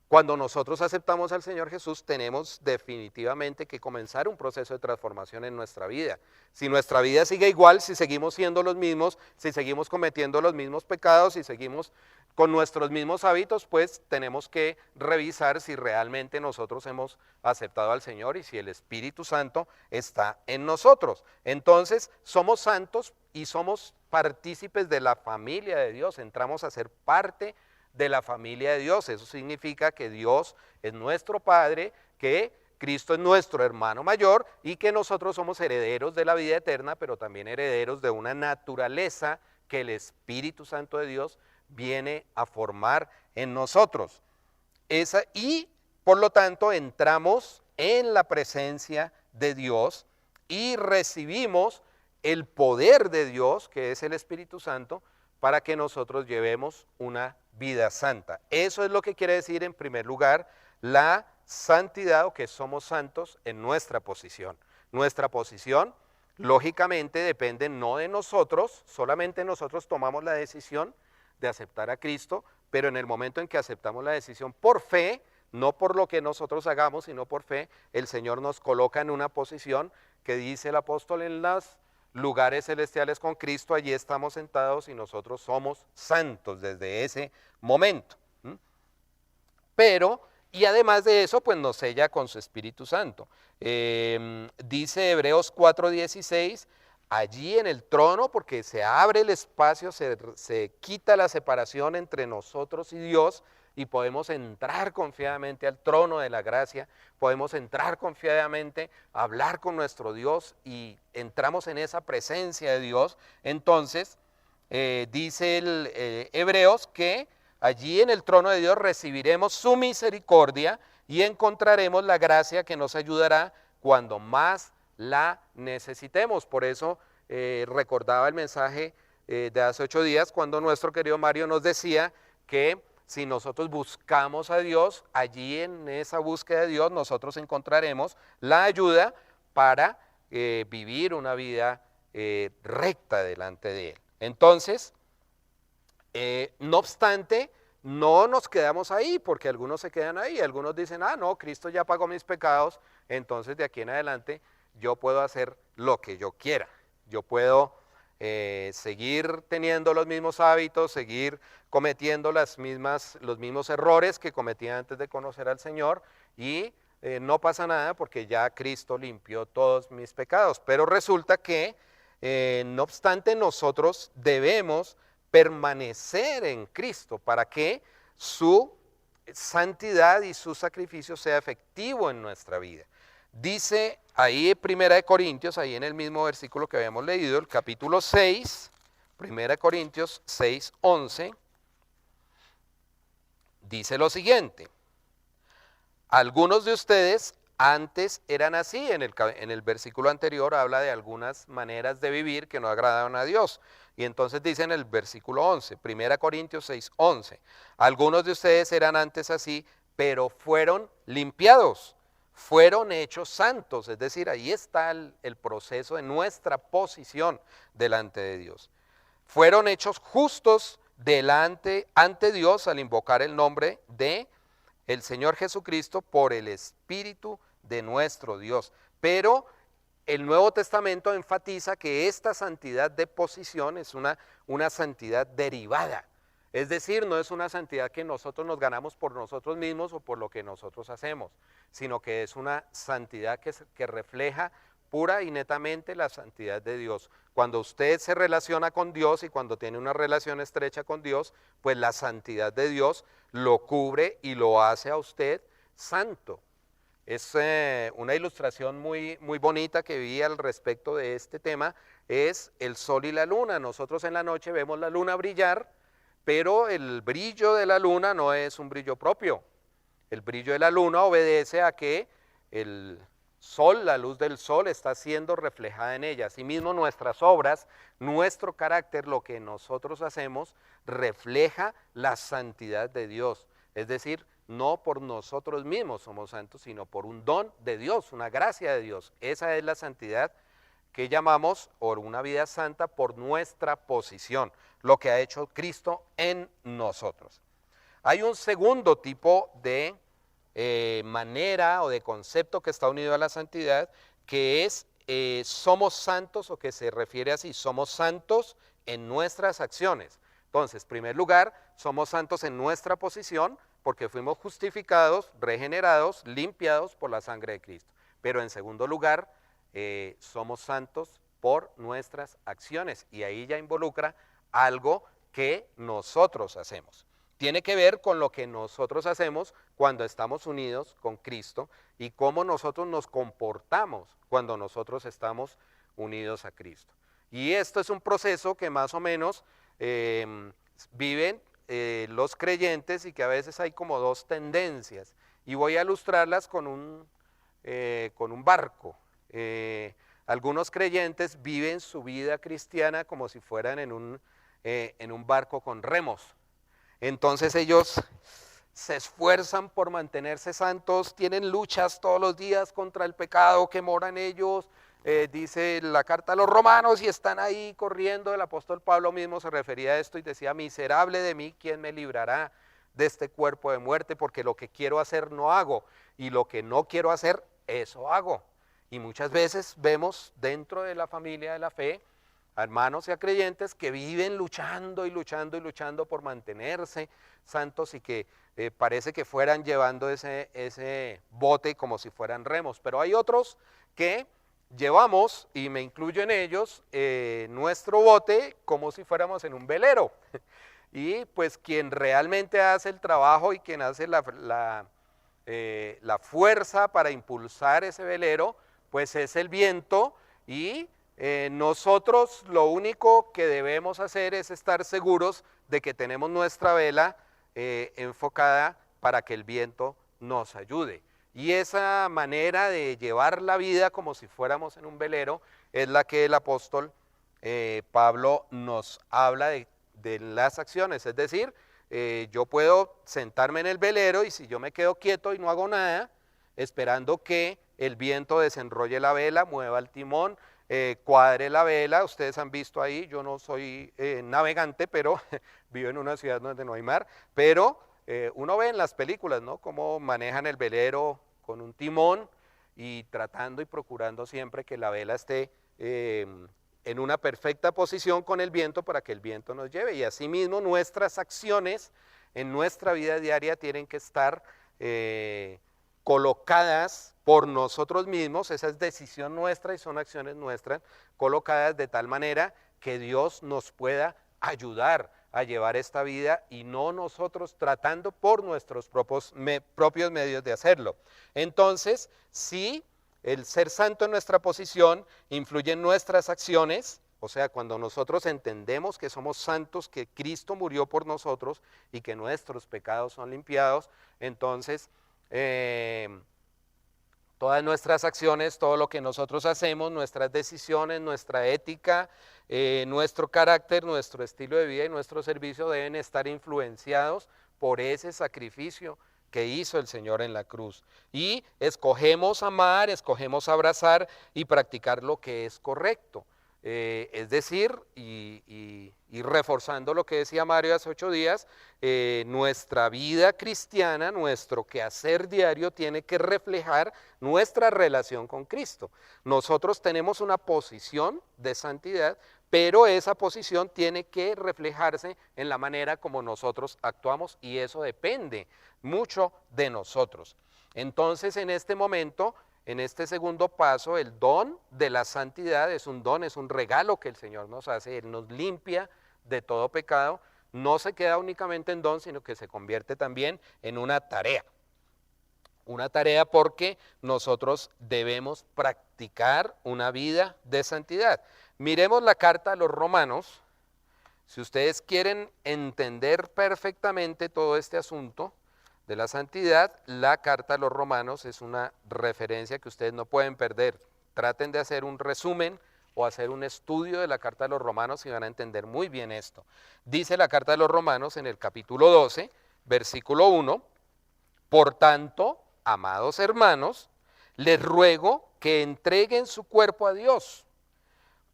Cuando nosotros aceptamos al Señor Jesús, tenemos definitivamente que comenzar un proceso de transformación en nuestra vida. Si nuestra vida sigue igual, si seguimos siendo los mismos, si seguimos cometiendo los mismos pecados, si seguimos con nuestros mismos hábitos, pues tenemos que revisar si realmente nosotros hemos aceptado al Señor y si el Espíritu Santo está en nosotros. Entonces, somos santos y somos partícipes de la familia de Dios, entramos a ser parte de la familia de Dios. Eso significa que Dios es nuestro Padre, que Cristo es nuestro hermano mayor y que nosotros somos herederos de la vida eterna, pero también herederos de una naturaleza que el Espíritu Santo de Dios viene a formar en nosotros. Y por lo tanto entramos en la presencia de Dios y recibimos el poder de Dios, que es el Espíritu Santo, para que nosotros llevemos una vida santa. Eso es lo que quiere decir en primer lugar la santidad, o que somos santos en nuestra posición. Nuestra posición lógicamente depende no de nosotros, solamente nosotros tomamos la decisión de aceptar a Cristo, pero en el momento en que aceptamos la decisión por fe, no por lo que nosotros hagamos, sino por fe, el Señor nos coloca en una posición que dice el apóstol: en los lugares celestiales con Cristo, allí estamos sentados y nosotros somos santos desde ese momento. Pero, y además de eso, pues nos sella con su Espíritu Santo. Dice Hebreos 4:16, allí en el trono, porque se abre el espacio, se quita la separación entre nosotros y Dios, y podemos entrar confiadamente al trono de la gracia, podemos entrar confiadamente a hablar con nuestro Dios y entramos en esa presencia de Dios. Entonces, dice el Hebreos que allí en el trono de Dios recibiremos su misericordia y encontraremos la gracia que nos ayudará cuando más la necesitemos. Por eso recordaba el mensaje de hace 8 días cuando nuestro querido Mario nos decía que si nosotros buscamos a Dios, allí en esa búsqueda de Dios nosotros encontraremos la ayuda para vivir una vida recta delante de Él. Entonces, no obstante, no nos quedamos ahí, porque algunos se quedan ahí, algunos dicen: ah, no, Cristo ya pagó mis pecados, entonces de aquí en adelante yo puedo hacer lo que yo quiera, yo puedo seguir teniendo los mismos hábitos, seguir cometiendo los mismos errores que cometía antes de conocer al Señor, y no pasa nada porque ya Cristo limpió todos mis pecados. Pero resulta que, no obstante, nosotros debemos permanecer en Cristo para que su santidad y su sacrificio sea efectivo en nuestra vida. Dice ahí en 1 Corintios, ahí en el mismo versículo que habíamos leído, el capítulo 6, 1 Corintios 6, 11, dice lo siguiente: algunos de ustedes antes eran así. En el versículo anterior habla de algunas maneras de vivir que no agradaban a Dios. Y entonces dice en el versículo 11, 1 Corintios 6, 11, algunos de ustedes eran antes así, pero fueron limpiados, fueron hechos santos. Es decir, ahí está el proceso de nuestra posición delante de Dios. Fueron hechos justos ante Dios al invocar el nombre de el Señor Jesucristo por el Espíritu de nuestro Dios. Pero el Nuevo Testamento enfatiza que esta santidad de posición es una santidad derivada. Es decir, no es una santidad que nosotros nos ganamos por nosotros mismos o por lo que nosotros hacemos, sino que es una santidad que refleja pura y netamente la santidad de Dios. Cuando usted se relaciona con Dios y cuando tiene una relación estrecha con Dios, pues la santidad de Dios lo cubre y lo hace a usted santo. Es una ilustración muy bonita que vi al respecto de este tema, es el sol y la luna. Nosotros en la noche vemos la luna brillar, pero el brillo de la luna no es un brillo propio. El brillo de la luna obedece a que el sol, la luz del sol, está siendo reflejada en ella. Asimismo, nuestras obras, nuestro carácter, lo que nosotros hacemos, refleja la santidad de Dios. Es decir, no por nosotros mismos somos santos, sino por un don de Dios, una gracia de Dios. Esa es la santidad que llamamos, o una vida santa, por nuestra posición, lo que ha hecho Cristo en nosotros. Hay un segundo tipo de manera o de concepto que está unido a la santidad, que es somos santos, o que se refiere así: somos santos en nuestras acciones. Entonces, en primer lugar, somos santos en nuestra posición, porque fuimos justificados, regenerados, limpiados por la sangre de Cristo. Pero en segundo lugar, somos santos por nuestras acciones, y ahí ya involucra algo que nosotros hacemos. Tiene que ver con lo que nosotros hacemos cuando estamos unidos con Cristo y cómo nosotros nos comportamos cuando nosotros estamos unidos a Cristo. Y esto es un proceso que más o menos viven los creyentes, y que a veces hay como dos tendencias. Y voy a ilustrarlas con un barco. Algunos creyentes viven su vida cristiana como si fueran en en un barco con remos. Entonces ellos se esfuerzan por mantenerse santos, tienen luchas todos los días contra el pecado que mora en ellos. Dice la carta a los romanos y están ahí corriendo. El apóstol Pablo mismo se refería a esto y decía: miserable de mí, ¿quién me librará de este cuerpo de muerte? Porque lo que quiero hacer no hago, y lo que no quiero hacer, eso hago. Y muchas veces vemos dentro de la familia de la fe a hermanos y a creyentes que viven luchando y luchando y luchando por mantenerse santos, y que parece que fueran llevando ese bote como si fueran remos. Pero hay otros que llevamos, y me incluyo en ellos, nuestro bote como si fuéramos en un velero. Y pues quien realmente hace el trabajo y quien hace la fuerza para impulsar ese velero, pues es el viento, y nosotros lo único que debemos hacer es estar seguros de que tenemos nuestra vela enfocada para que el viento nos ayude. Y esa manera de llevar la vida como si fuéramos en un velero es la que el apóstol Pablo nos habla de las acciones. Es decir, yo puedo sentarme en el velero, y si yo me quedo quieto y no hago nada, esperando que el viento desenrolle la vela, mueva el timón, cuadre la vela. Ustedes han visto ahí, yo no soy navegante, pero vivo en una ciudad donde no hay mar, pero uno ve en las películas, ¿no?, cómo manejan el velero con un timón y tratando y procurando siempre que la vela esté en una perfecta posición con el viento para que el viento nos lleve. Y asimismo nuestras acciones en nuestra vida diaria tienen que estar colocadas por nosotros mismos. Esa es decisión nuestra y son acciones nuestras, colocadas de tal manera que Dios nos pueda ayudar a llevar esta vida, y no nosotros tratando por nuestros propios medios de hacerlo. Entonces, si el ser santo en nuestra posición influye en nuestras acciones, o sea, cuando nosotros entendemos que somos santos, que Cristo murió por nosotros y que nuestros pecados son limpiados, entonces todas nuestras acciones, todo lo que nosotros hacemos, nuestras decisiones, nuestra ética, nuestro carácter, nuestro estilo de vida y nuestro servicio deben estar influenciados por ese sacrificio que hizo el Señor en la cruz. Y escogemos amar, escogemos abrazar y practicar lo que es correcto. Es decir, y reforzando lo que decía Mario hace 8 días, nuestra vida cristiana, nuestro quehacer diario tiene que reflejar nuestra relación con Cristo. Nosotros tenemos una posición de santidad, pero esa posición tiene que reflejarse en la manera como nosotros actuamos, y eso depende mucho de nosotros. Entonces, en este momento, en este segundo paso, el don de la santidad es un don, es un regalo que el Señor nos hace. Él nos limpia de todo pecado. No se queda únicamente en don, sino que se convierte también en una tarea. Una tarea porque nosotros debemos practicar una vida de santidad. Miremos la carta a los Romanos. Si ustedes quieren entender perfectamente todo este asunto de la santidad, la carta a los Romanos es una referencia que ustedes no pueden perder. Traten de hacer un resumen o hacer un estudio de la carta a los Romanos y van a entender muy bien esto. Dice la carta a los Romanos en el capítulo 12, versículo 1, por tanto, amados hermanos, les ruego que entreguen su cuerpo a Dios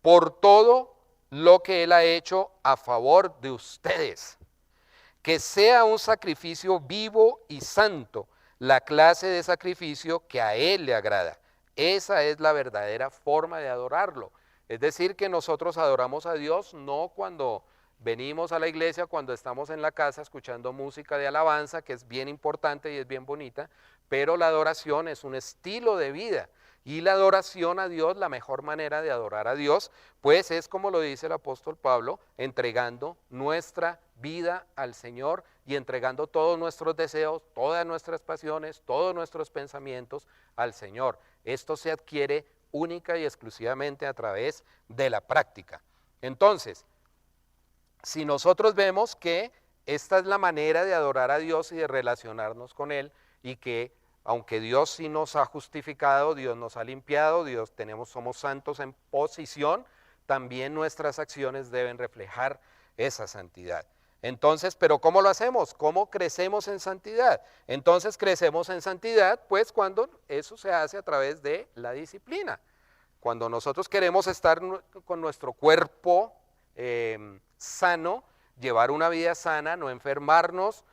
por todo lo que Él ha hecho a favor de ustedes. Que sea un sacrificio vivo y santo, la clase de sacrificio que a Él le agrada. Esa es la verdadera forma de adorarlo. Es decir, que nosotros adoramos a Dios no cuando venimos a la iglesia, cuando estamos en la casa escuchando música de alabanza, que es bien importante y es bien bonita, pero la adoración es un estilo de vida. Y la adoración a Dios, la mejor manera de adorar a Dios, pues es como lo dice el apóstol Pablo, entregando nuestra vida al Señor y entregando todos nuestros deseos, todas nuestras pasiones, todos nuestros pensamientos al Señor. Esto se adquiere única y exclusivamente a través de la práctica. Entonces, si nosotros vemos que esta es la manera de adorar a Dios y de relacionarnos con Él, y que aunque Dios sí nos ha justificado, Dios nos ha limpiado, somos santos en posición, también nuestras acciones deben reflejar esa santidad. Entonces, ¿pero cómo lo hacemos? ¿Cómo crecemos en santidad? Entonces crecemos en santidad, pues cuando eso se hace a través de la disciplina. Cuando nosotros queremos estar con nuestro cuerpo sano, llevar una vida sana, no enfermarnos,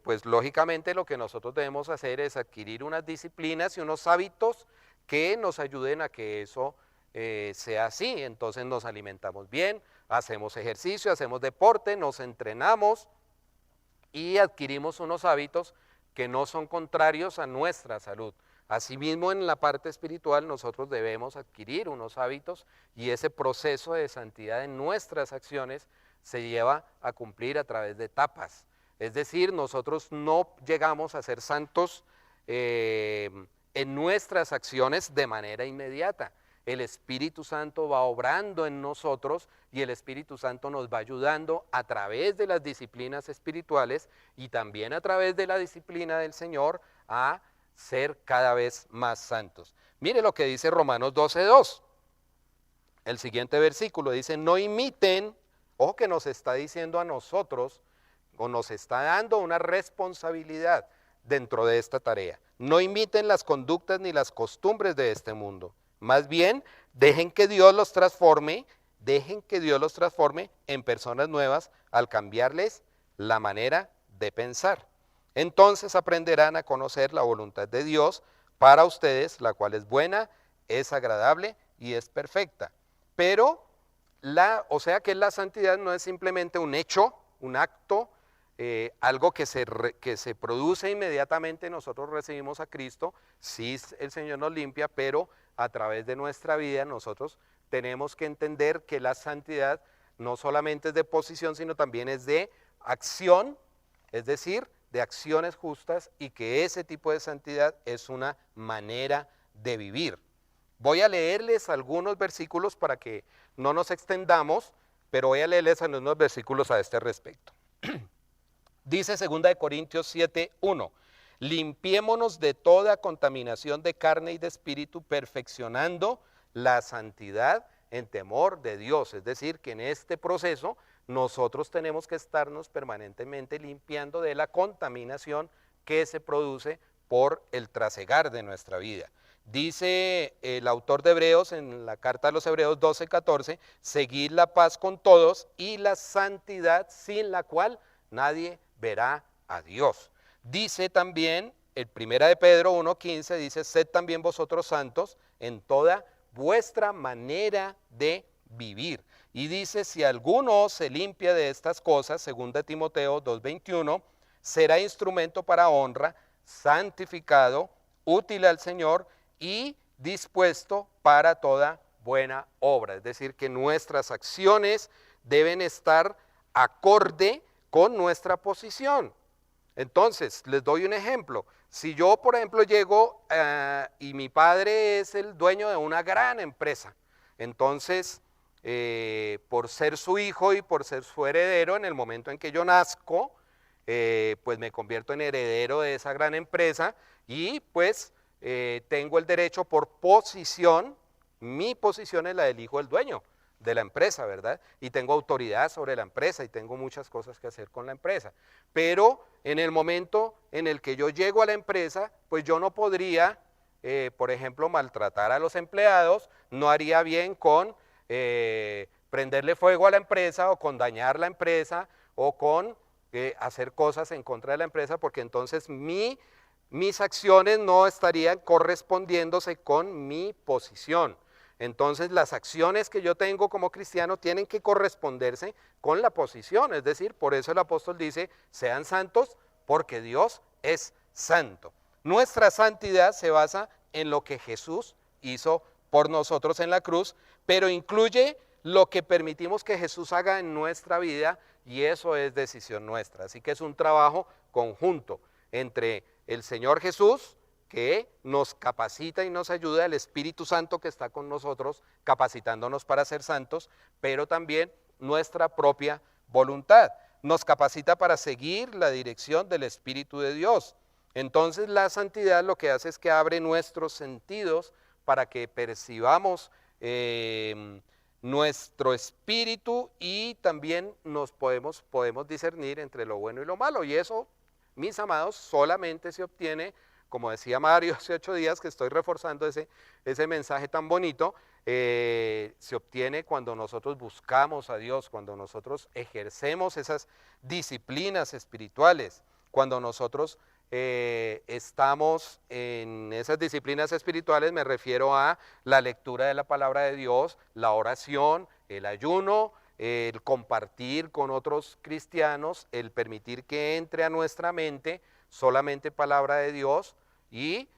pues lógicamente lo que nosotros debemos hacer es adquirir unas disciplinas y unos hábitos que nos ayuden a que eso sea así. Entonces nos alimentamos bien, hacemos ejercicio, hacemos deporte, nos entrenamos y adquirimos unos hábitos que no son contrarios a nuestra salud. Asimismo, en la parte espiritual nosotros debemos adquirir unos hábitos y ese proceso de santidad en nuestras acciones se lleva a cumplir a través de etapas. Es decir, nosotros no llegamos a ser santos en nuestras acciones de manera inmediata. El Espíritu Santo va obrando en nosotros y el Espíritu Santo nos va ayudando a través de las disciplinas espirituales y también a través de la disciplina del Señor a ser cada vez más santos. Mire lo que dice Romanos 12:2. El siguiente versículo dice, no imiten, ojo que nos está diciendo a nosotros, o nos está dando una responsabilidad dentro de esta tarea. No imiten las conductas ni las costumbres de este mundo. Más bien, dejen que Dios los transforme en personas nuevas al cambiarles la manera de pensar. Entonces aprenderán a conocer la voluntad de Dios para ustedes, la cual es buena, es agradable y es perfecta. Pero, o sea que la santidad no es simplemente un hecho, un acto, algo que se produce inmediatamente, nosotros recibimos a Cristo, sí el Señor nos limpia, pero a través de nuestra vida nosotros tenemos que entender que la santidad no solamente es de posición, sino también es de acción, es decir, de acciones justas, y que ese tipo de santidad es una manera de vivir. Voy a leerles algunos versículos para que no nos extendamos, pero voy a leerles algunos versículos a este respecto. Dice 2 Corintios 7:1, limpiémonos de toda contaminación de carne y de espíritu, perfeccionando la santidad en temor de Dios. Es decir, que en este proceso nosotros tenemos que estarnos permanentemente limpiando de la contaminación que se produce por el trasegar de nuestra vida. Dice el autor de Hebreos en la carta a los Hebreos 12:14, seguid la paz con todos y la santidad sin la cual nadie verá a Dios. Dice también el 1 de Pedro 1:15, dice, sed también vosotros santos en toda vuestra manera de vivir. Y dice, si alguno se limpia de estas cosas, 2 Timoteo 2:21, será instrumento para honra, santificado, útil al Señor y dispuesto para toda buena obra. Es decir, que nuestras acciones deben estar acorde con nuestra posición. Entonces, les doy un ejemplo. Si yo, por ejemplo, llego y mi padre es el dueño de una gran empresa, entonces, por ser su hijo y por ser su heredero, en el momento en que yo nazco, pues me convierto en heredero de esa gran empresa y pues tengo el derecho por posición, mi posición es la del hijo del dueño de la empresa, ¿verdad? Y tengo autoridad sobre la empresa y tengo muchas cosas que hacer con la empresa. Pero en el momento en el que yo llego a la empresa, pues yo no podría, por ejemplo, maltratar a los empleados, no haría bien con prenderle fuego a la empresa o con dañar la empresa o con hacer cosas en contra de la empresa, porque entonces mis acciones no estarían correspondiéndose con mi posición. Entonces las acciones que yo tengo como cristiano tienen que corresponderse con la posición, es decir, por eso el apóstol dice, sean santos porque Dios es santo. Nuestra santidad se basa en lo que Jesús hizo por nosotros en la cruz, pero incluye lo que permitimos que Jesús haga en nuestra vida y eso es decisión nuestra. Así que es un trabajo conjunto entre el Señor Jesús, que nos capacita y nos ayuda, el Espíritu Santo que está con nosotros, capacitándonos para ser santos, pero también nuestra propia voluntad. Nos capacita para seguir la dirección del Espíritu de Dios. Entonces la santidad lo que hace es que abre nuestros sentidos para que percibamos nuestro espíritu y también nos podemos discernir entre lo bueno y lo malo. Y eso, mis amados, solamente se obtiene, como decía Mario hace 8 días, que estoy reforzando ese mensaje tan bonito, se obtiene cuando nosotros buscamos a Dios, cuando nosotros ejercemos esas disciplinas espirituales, cuando nosotros estamos en esas disciplinas espirituales. Me refiero a la lectura de la palabra de Dios, la oración, el ayuno, el compartir con otros cristianos, el permitir que entre a nuestra mente solamente palabra de Dios y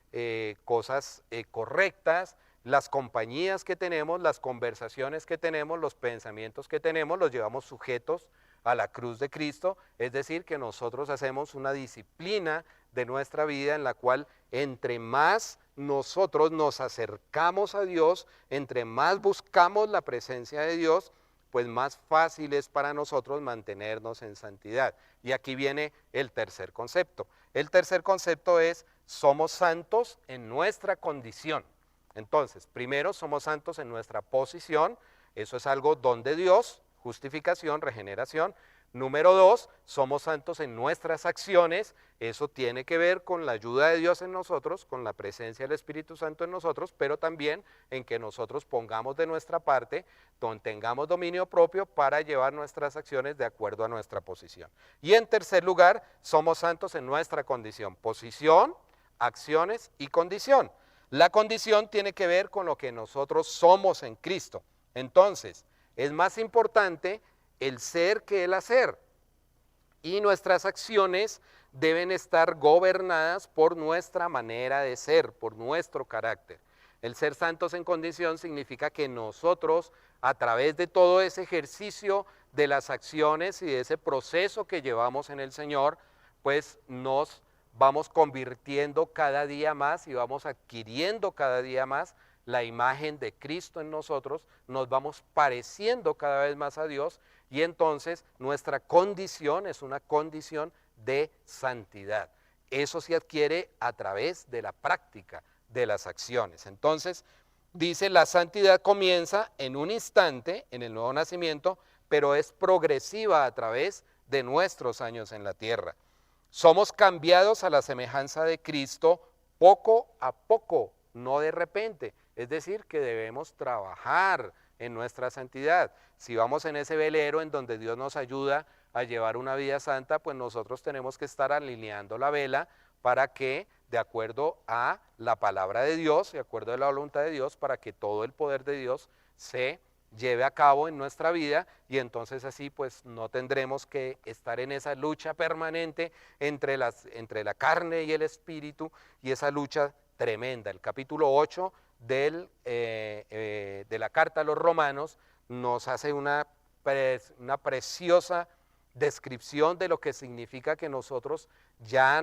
cosas correctas. Las compañías que tenemos, las conversaciones que tenemos, los pensamientos que tenemos, los llevamos sujetos a la cruz de Cristo, es decir, que nosotros hacemos una disciplina de nuestra vida en la cual entre más nosotros nos acercamos a Dios, entre más buscamos la presencia de Dios, pues más fácil es para nosotros mantenernos en santidad. Y aquí viene el tercer concepto. El tercer concepto es: somos santos en nuestra condición. Entonces, primero, somos santos en nuestra posición, eso es algo don de Dios, justificación, regeneración. Número 2, somos santos en nuestras acciones, eso tiene que ver con la ayuda de Dios en nosotros, con la presencia del Espíritu Santo en nosotros, pero también en que nosotros pongamos de nuestra parte, tengamos dominio propio para llevar nuestras acciones de acuerdo a nuestra posición. Y en tercer lugar, somos santos en nuestra condición, posición, acciones y condición. La condición tiene que ver con lo que nosotros somos en Cristo. Entonces, es más importante el ser que el hacer. Y nuestras acciones deben estar gobernadas por nuestra manera de ser, por nuestro carácter. El ser santos en condición significa que nosotros, a través de todo ese ejercicio de las acciones y de ese proceso que llevamos en el Señor, pues nos vamos convirtiendo cada día más y vamos adquiriendo cada día más la imagen de Cristo en nosotros, nos vamos pareciendo cada vez más a Dios y entonces nuestra condición es una condición de santidad. Eso se adquiere a través de la práctica de las acciones. Entonces, dice, la santidad comienza en un instante, en el nuevo nacimiento, pero es progresiva a través de nuestros años en la tierra. Somos cambiados a la semejanza de Cristo poco a poco, no de repente. Es decir, que debemos trabajar en nuestra santidad. Si vamos en ese velero en donde Dios nos ayuda a llevar una vida santa, pues nosotros tenemos que estar alineando la vela para que, de acuerdo a la palabra de Dios, de acuerdo a la voluntad de Dios, para que todo el poder de Dios se lleve a cabo en nuestra vida y entonces así pues no tendremos que estar en esa lucha permanente entre la carne y el espíritu y esa lucha tremenda. El capítulo 8 de la carta a los Romanos nos hace una preciosa descripción de lo que significa que nosotros ya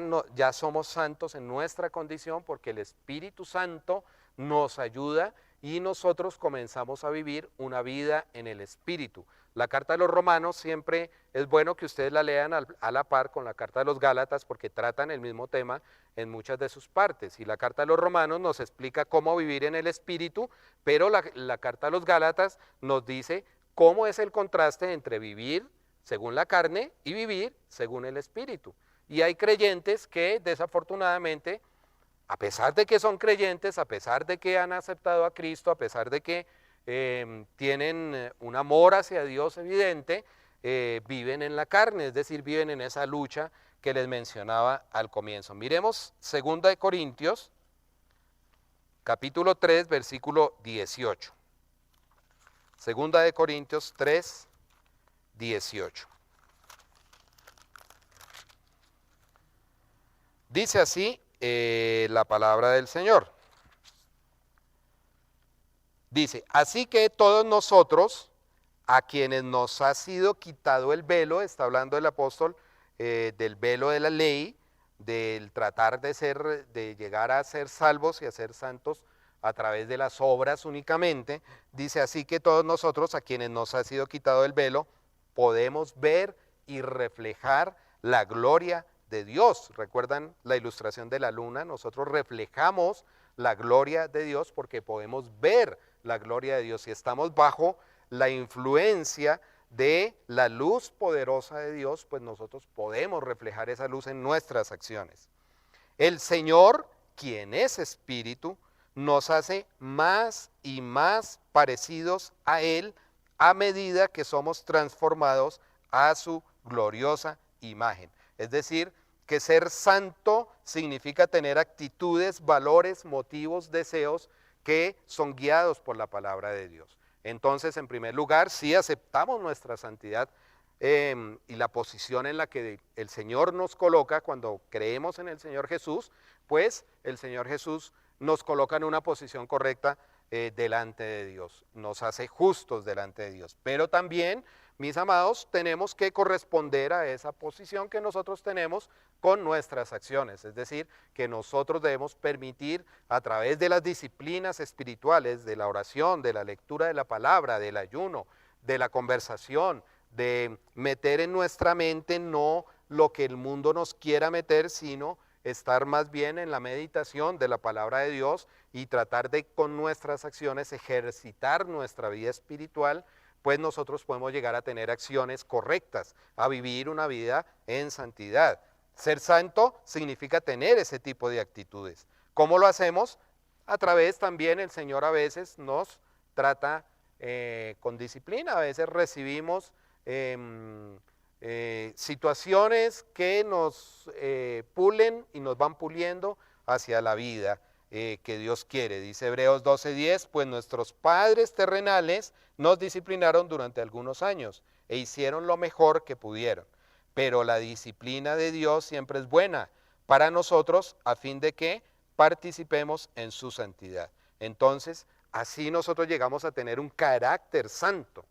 somos santos en nuestra condición porque el Espíritu Santo nos ayuda y nosotros comenzamos a vivir una vida en el Espíritu. La carta de los Romanos siempre es bueno que ustedes la lean a la par con la carta de los Gálatas porque tratan el mismo tema en muchas de sus partes. Y la carta de los Romanos nos explica cómo vivir en el Espíritu, pero la carta de los Gálatas nos dice cómo es el contraste entre vivir según la carne y vivir según el Espíritu. Y hay creyentes que desafortunadamente, a pesar de que son creyentes, a pesar de que han aceptado a Cristo, a pesar de que tienen un amor hacia Dios evidente, viven en la carne, es decir, viven en esa lucha que les mencionaba al comienzo. Miremos 2 de Corintios, capítulo 3, versículo 18. 2 de Corintios 3, 18. Dice así la palabra del Señor. Dice, así que todos nosotros, a quienes nos ha sido quitado el velo, está hablando el apóstol del velo de la ley, del tratar de llegar a ser salvos y a ser santos a través de las obras únicamente, dice, así que todos nosotros, a quienes nos ha sido quitado el velo, podemos ver y reflejar la gloria de Dios. ¿Recuerdan la ilustración de la luna? Nosotros reflejamos la gloria de Dios porque podemos ver la gloria de Dios y estamos bajo la influencia de la luz poderosa de Dios, pues nosotros podemos reflejar esa luz en nuestras acciones. El Señor, quien es espíritu, nos hace más y más parecidos a Él a medida que somos transformados a su gloriosa imagen. Es decir, que ser santo significa tener actitudes, valores, motivos, deseos que son guiados por la palabra de Dios. Entonces, en primer lugar, si aceptamos nuestra santidad y la posición en la que el Señor nos coloca cuando creemos en el Señor Jesús, pues el Señor Jesús nos coloca en una posición correcta delante de Dios, nos hace justos delante de Dios. Pero también, mis amados, tenemos que corresponder a esa posición que nosotros tenemos con nuestras acciones, es decir, que nosotros debemos permitir a través de las disciplinas espirituales, de la oración, de la lectura de la palabra, del ayuno, de la conversación, de meter en nuestra mente no lo que el mundo nos quiera meter, sino estar más bien en la meditación de la palabra de Dios y tratar de con nuestras acciones ejercitar nuestra vida espiritual, pues nosotros podemos llegar a tener acciones correctas, a vivir una vida en santidad. Ser santo significa tener ese tipo de actitudes. ¿Cómo lo hacemos? A través también el Señor a veces nos trata con disciplina, a veces recibimos situaciones que nos pulen y nos van puliendo hacia la vida que Dios quiere. Dice Hebreos 12:10, pues nuestros padres terrenales nos disciplinaron durante algunos años e hicieron lo mejor que pudieron, pero la disciplina de Dios siempre es buena para nosotros a fin de que participemos en su santidad. Entonces, así nosotros llegamos a tener un carácter santo,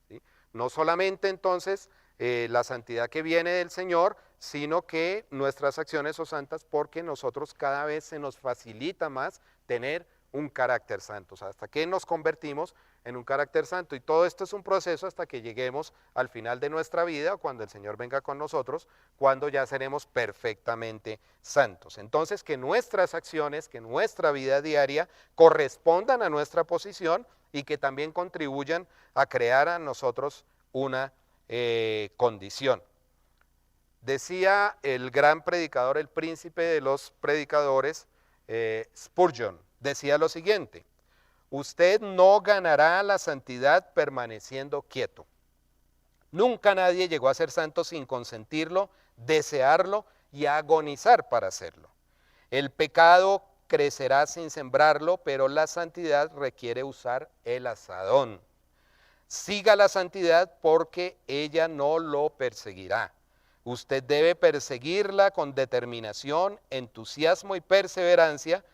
¿sí? No solamente entonces la santidad que viene del Señor, sino que nuestras acciones son santas porque nosotros cada vez se nos facilita más tener un carácter santo, o sea, hasta que nos convertimos en un carácter santo. Y todo esto es un proceso hasta que lleguemos al final de nuestra vida, o cuando el Señor venga con nosotros, cuando ya seremos perfectamente santos. Entonces, que nuestras acciones, que nuestra vida diaria correspondan a nuestra posición y que también contribuyan a crear a nosotros una condición. Decía el gran predicador, el príncipe de los predicadores, Spurgeon, decía lo siguiente: usted no ganará la santidad permaneciendo quieto. Nunca nadie llegó a ser santo sin consentirlo, desearlo y agonizar para hacerlo. El pecado crecerá sin sembrarlo, pero la santidad requiere usar el azadón. Siga la santidad porque ella no lo perseguirá. Usted debe perseguirla con determinación, entusiasmo y perseverancia,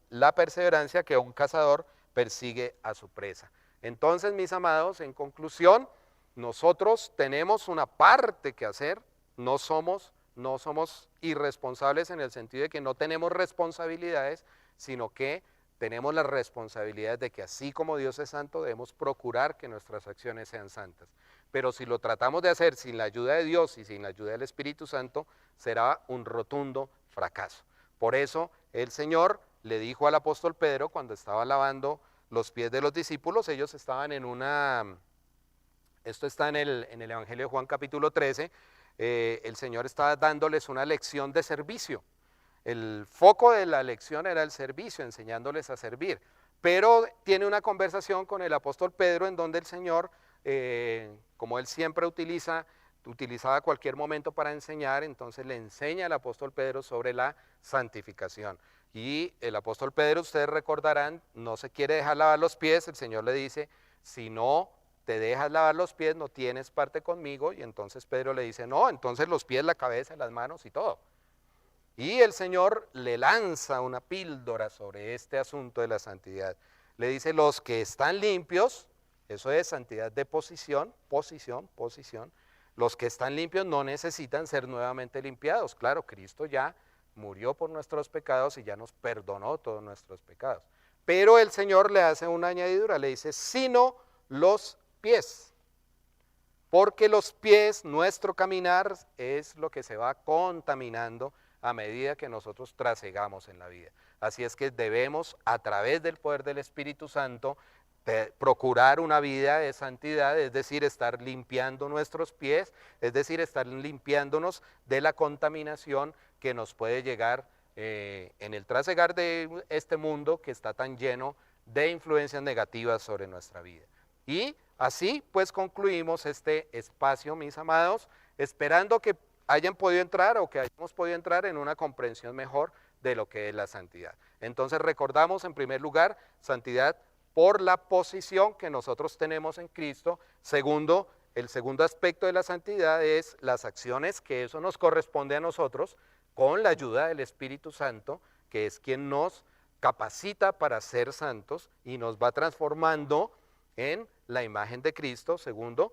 la perseverancia que un cazador persigue a su presa. Entonces, mis amados, en conclusión, nosotros tenemos una parte que hacer, no somos irresponsables en el sentido de que no tenemos responsabilidades, sino que tenemos las responsabilidades de que así como Dios es santo, debemos procurar que nuestras acciones sean santas. Pero si lo tratamos de hacer sin la ayuda de Dios y sin la ayuda del Espíritu Santo, será un rotundo fracaso. Por eso el Señor le dijo al apóstol Pedro cuando estaba lavando los pies de los discípulos, ellos estaban esto está en el Evangelio de Juan capítulo 13, el Señor estaba dándoles una lección de servicio. El foco de la lección era el servicio, enseñándoles a servir. Pero tiene una conversación con el apóstol Pedro en donde el Señor, como él siempre utilizaba cualquier momento para enseñar, entonces le enseña al apóstol Pedro sobre la santificación. Y el apóstol Pedro, ustedes recordarán, no se quiere dejar lavar los pies. El Señor le dice, si no te dejas lavar los pies, no tienes parte conmigo. Y entonces Pedro le dice, no, entonces los pies, la cabeza, las manos y todo. Y el Señor le lanza una píldora sobre este asunto de la santidad. Le dice, los que están limpios, eso es santidad de posición. Los que están limpios no necesitan ser nuevamente limpiados. Claro, Cristo ya murió por nuestros pecados y ya nos perdonó todos nuestros pecados. Pero el Señor le hace una añadidura, le dice, sino los pies. Porque los pies, nuestro caminar, es lo que se va contaminando a medida que nosotros trasegamos en la vida. Así es que debemos, a través del poder del Espíritu Santo, procurar una vida de santidad, es decir, estar limpiando nuestros pies, es decir, estar limpiándonos de la contaminación que nos puede llegar en el trasegar de este mundo que está tan lleno de influencias negativas sobre nuestra vida. Y así pues concluimos este espacio, mis amados, esperando que hayan podido entrar o que hayamos podido entrar en una comprensión mejor de lo que es la santidad. Entonces recordamos en primer lugar, santidad por la posición que nosotros tenemos en Cristo. Segundo, el segundo aspecto de la santidad es las acciones, que eso nos corresponde a nosotros, con la ayuda del Espíritu Santo, que es quien nos capacita para ser santos y nos va transformando en la imagen de Cristo. Segundo,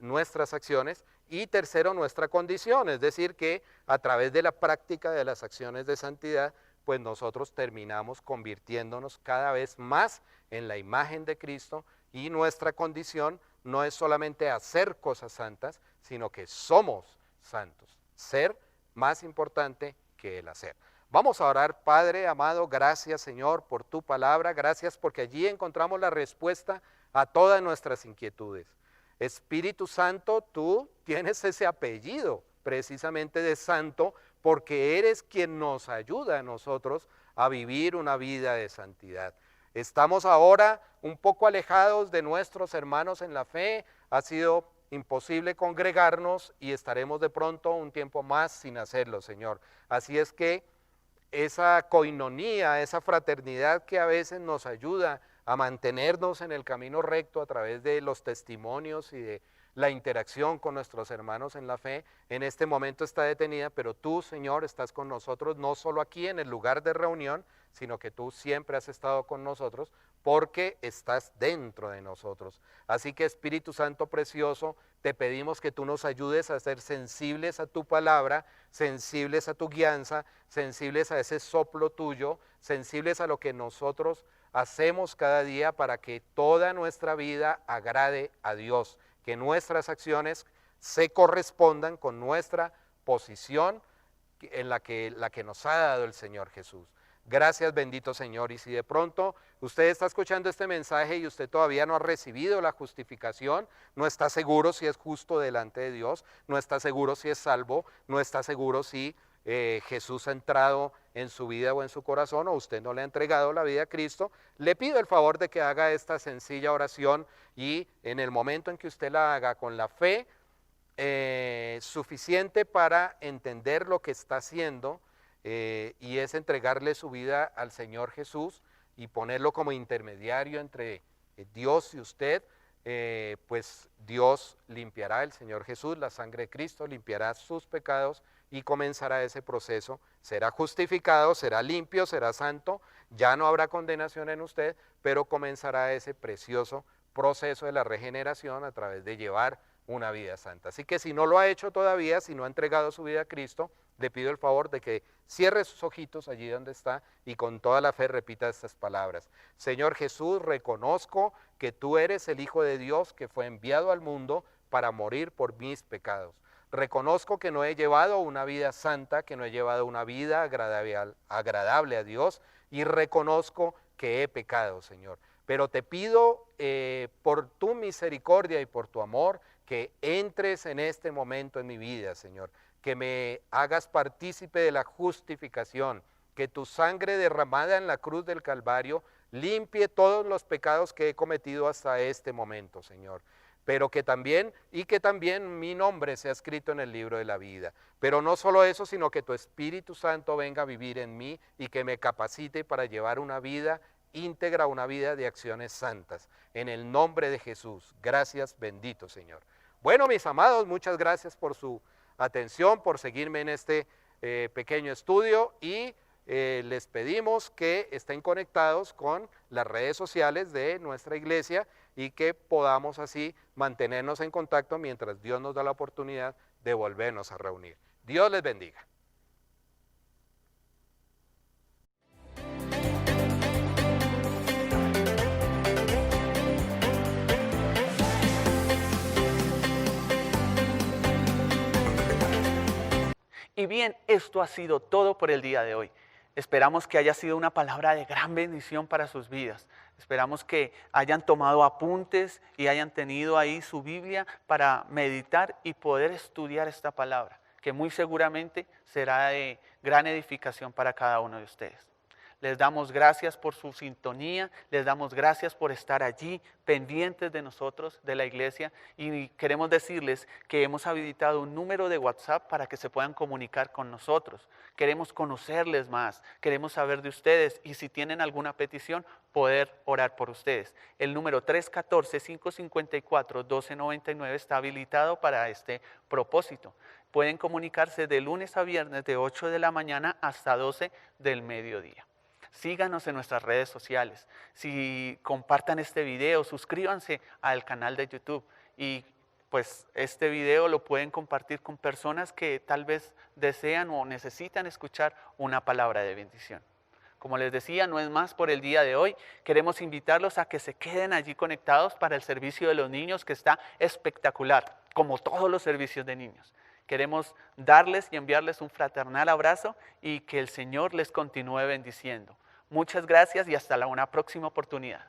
nuestras acciones. Y tercero, nuestra condición, es decir, que a través de la práctica de las acciones de santidad, pues nosotros terminamos convirtiéndonos cada vez más en la imagen de Cristo, y nuestra condición no es solamente hacer cosas santas, sino que somos santos. Ser más importante que el hacer. Vamos a orar. Padre amado, gracias Señor por tu palabra, gracias porque allí encontramos la respuesta a todas nuestras inquietudes. Espíritu Santo, tú tienes ese apellido precisamente de santo, porque eres quien nos ayuda a nosotros a vivir una vida de santidad. Estamos ahora un poco alejados de nuestros hermanos en la fe, ha sido imposible congregarnos y estaremos de pronto un tiempo más sin hacerlo, Señor. Así es que esa coinonía, esa fraternidad que a veces nos ayuda a mantenernos en el camino recto a través de los testimonios y de la interacción con nuestros hermanos en la fe, en este momento está detenida, pero tú, Señor, estás con nosotros, no solo aquí en el lugar de reunión, sino que tú siempre has estado con nosotros, porque estás dentro de nosotros. Así que, Espíritu Santo precioso, te pedimos que tú nos ayudes a ser sensibles a tu palabra, sensibles a tu guianza, sensibles a ese soplo tuyo, sensibles a lo que nosotros hacemos cada día para que toda nuestra vida agrade a Dios, que nuestras acciones se correspondan con nuestra posición en la que nos ha dado el Señor Jesús. Gracias, bendito Señor. Y si de pronto usted está escuchando este mensaje y usted todavía no ha recibido la justificación, no está seguro si es justo delante de Dios, no está seguro si es salvo, no está seguro si Jesús ha entrado en su vida o en su corazón, o usted no le ha entregado la vida a Cristo, le pido el favor de que haga esta sencilla oración, y en el momento en que usted la haga con la fe suficiente para entender lo que está haciendo, y es entregarle su vida al Señor Jesús y ponerlo como intermediario entre Dios y usted, pues Dios limpiará, el Señor Jesús, la sangre de Cristo limpiará sus pecados y comenzará ese proceso, será justificado, será limpio, será santo, ya no habrá condenación en usted, pero comenzará ese precioso proceso de la regeneración a través de llevar una vida santa. Así que si no lo ha hecho todavía, si no ha entregado su vida a Cristo, le pido el favor de que cierre sus ojitos allí donde está y con toda la fe repita estas palabras. Señor Jesús, reconozco que tú eres el Hijo de Dios que fue enviado al mundo para morir por mis pecados. Reconozco que no he llevado una vida santa, que no he llevado una vida agradable a Dios, y reconozco que he pecado, Señor. Pero te pido por tu misericordia y por tu amor que entres en este momento en mi vida, Señor, que me hagas partícipe de la justificación, que tu sangre derramada en la cruz del Calvario limpie todos los pecados que he cometido hasta este momento, Señor. Pero que también mi nombre sea escrito en el libro de la vida. Pero no solo eso, sino que tu Espíritu Santo venga a vivir en mí y que me capacite para llevar una vida íntegra, una vida de acciones santas. En el nombre de Jesús. Gracias, bendito Señor. Bueno, mis amados, muchas gracias por su atención, por seguirme en este pequeño estudio, y les pedimos que estén conectados con las redes sociales de nuestra iglesia y que podamos así mantenernos en contacto mientras Dios nos da la oportunidad de volvernos a reunir. Dios les bendiga. Y bien, esto ha sido todo por el día de hoy. Esperamos que haya sido una palabra de gran bendición para sus vidas. Esperamos que hayan tomado apuntes y hayan tenido ahí su Biblia para meditar y poder estudiar esta palabra, que muy seguramente será de gran edificación para cada uno de ustedes. Les damos gracias por su sintonía, les damos gracias por estar allí pendientes de nosotros, de la iglesia, y queremos decirles que hemos habilitado un número de WhatsApp para que se puedan comunicar con nosotros. Queremos conocerles más, queremos saber de ustedes y si tienen alguna petición, poder orar por ustedes. El número 314-554-1299 está habilitado para este propósito. Pueden comunicarse de lunes a viernes de 8 de la mañana hasta 12 del mediodía. Síganos en nuestras redes sociales. Si compartan este video, suscríbanse al canal de YouTube y pues este video lo pueden compartir con personas que tal vez desean o necesitan escuchar una palabra de bendición. Como les decía, no es más por el día de hoy. Queremos invitarlos a que se queden allí conectados para el servicio de los niños, que está espectacular, como todos los servicios de niños. Queremos darles y enviarles un fraternal abrazo y que el Señor les continúe bendiciendo. Muchas gracias y hasta una próxima oportunidad.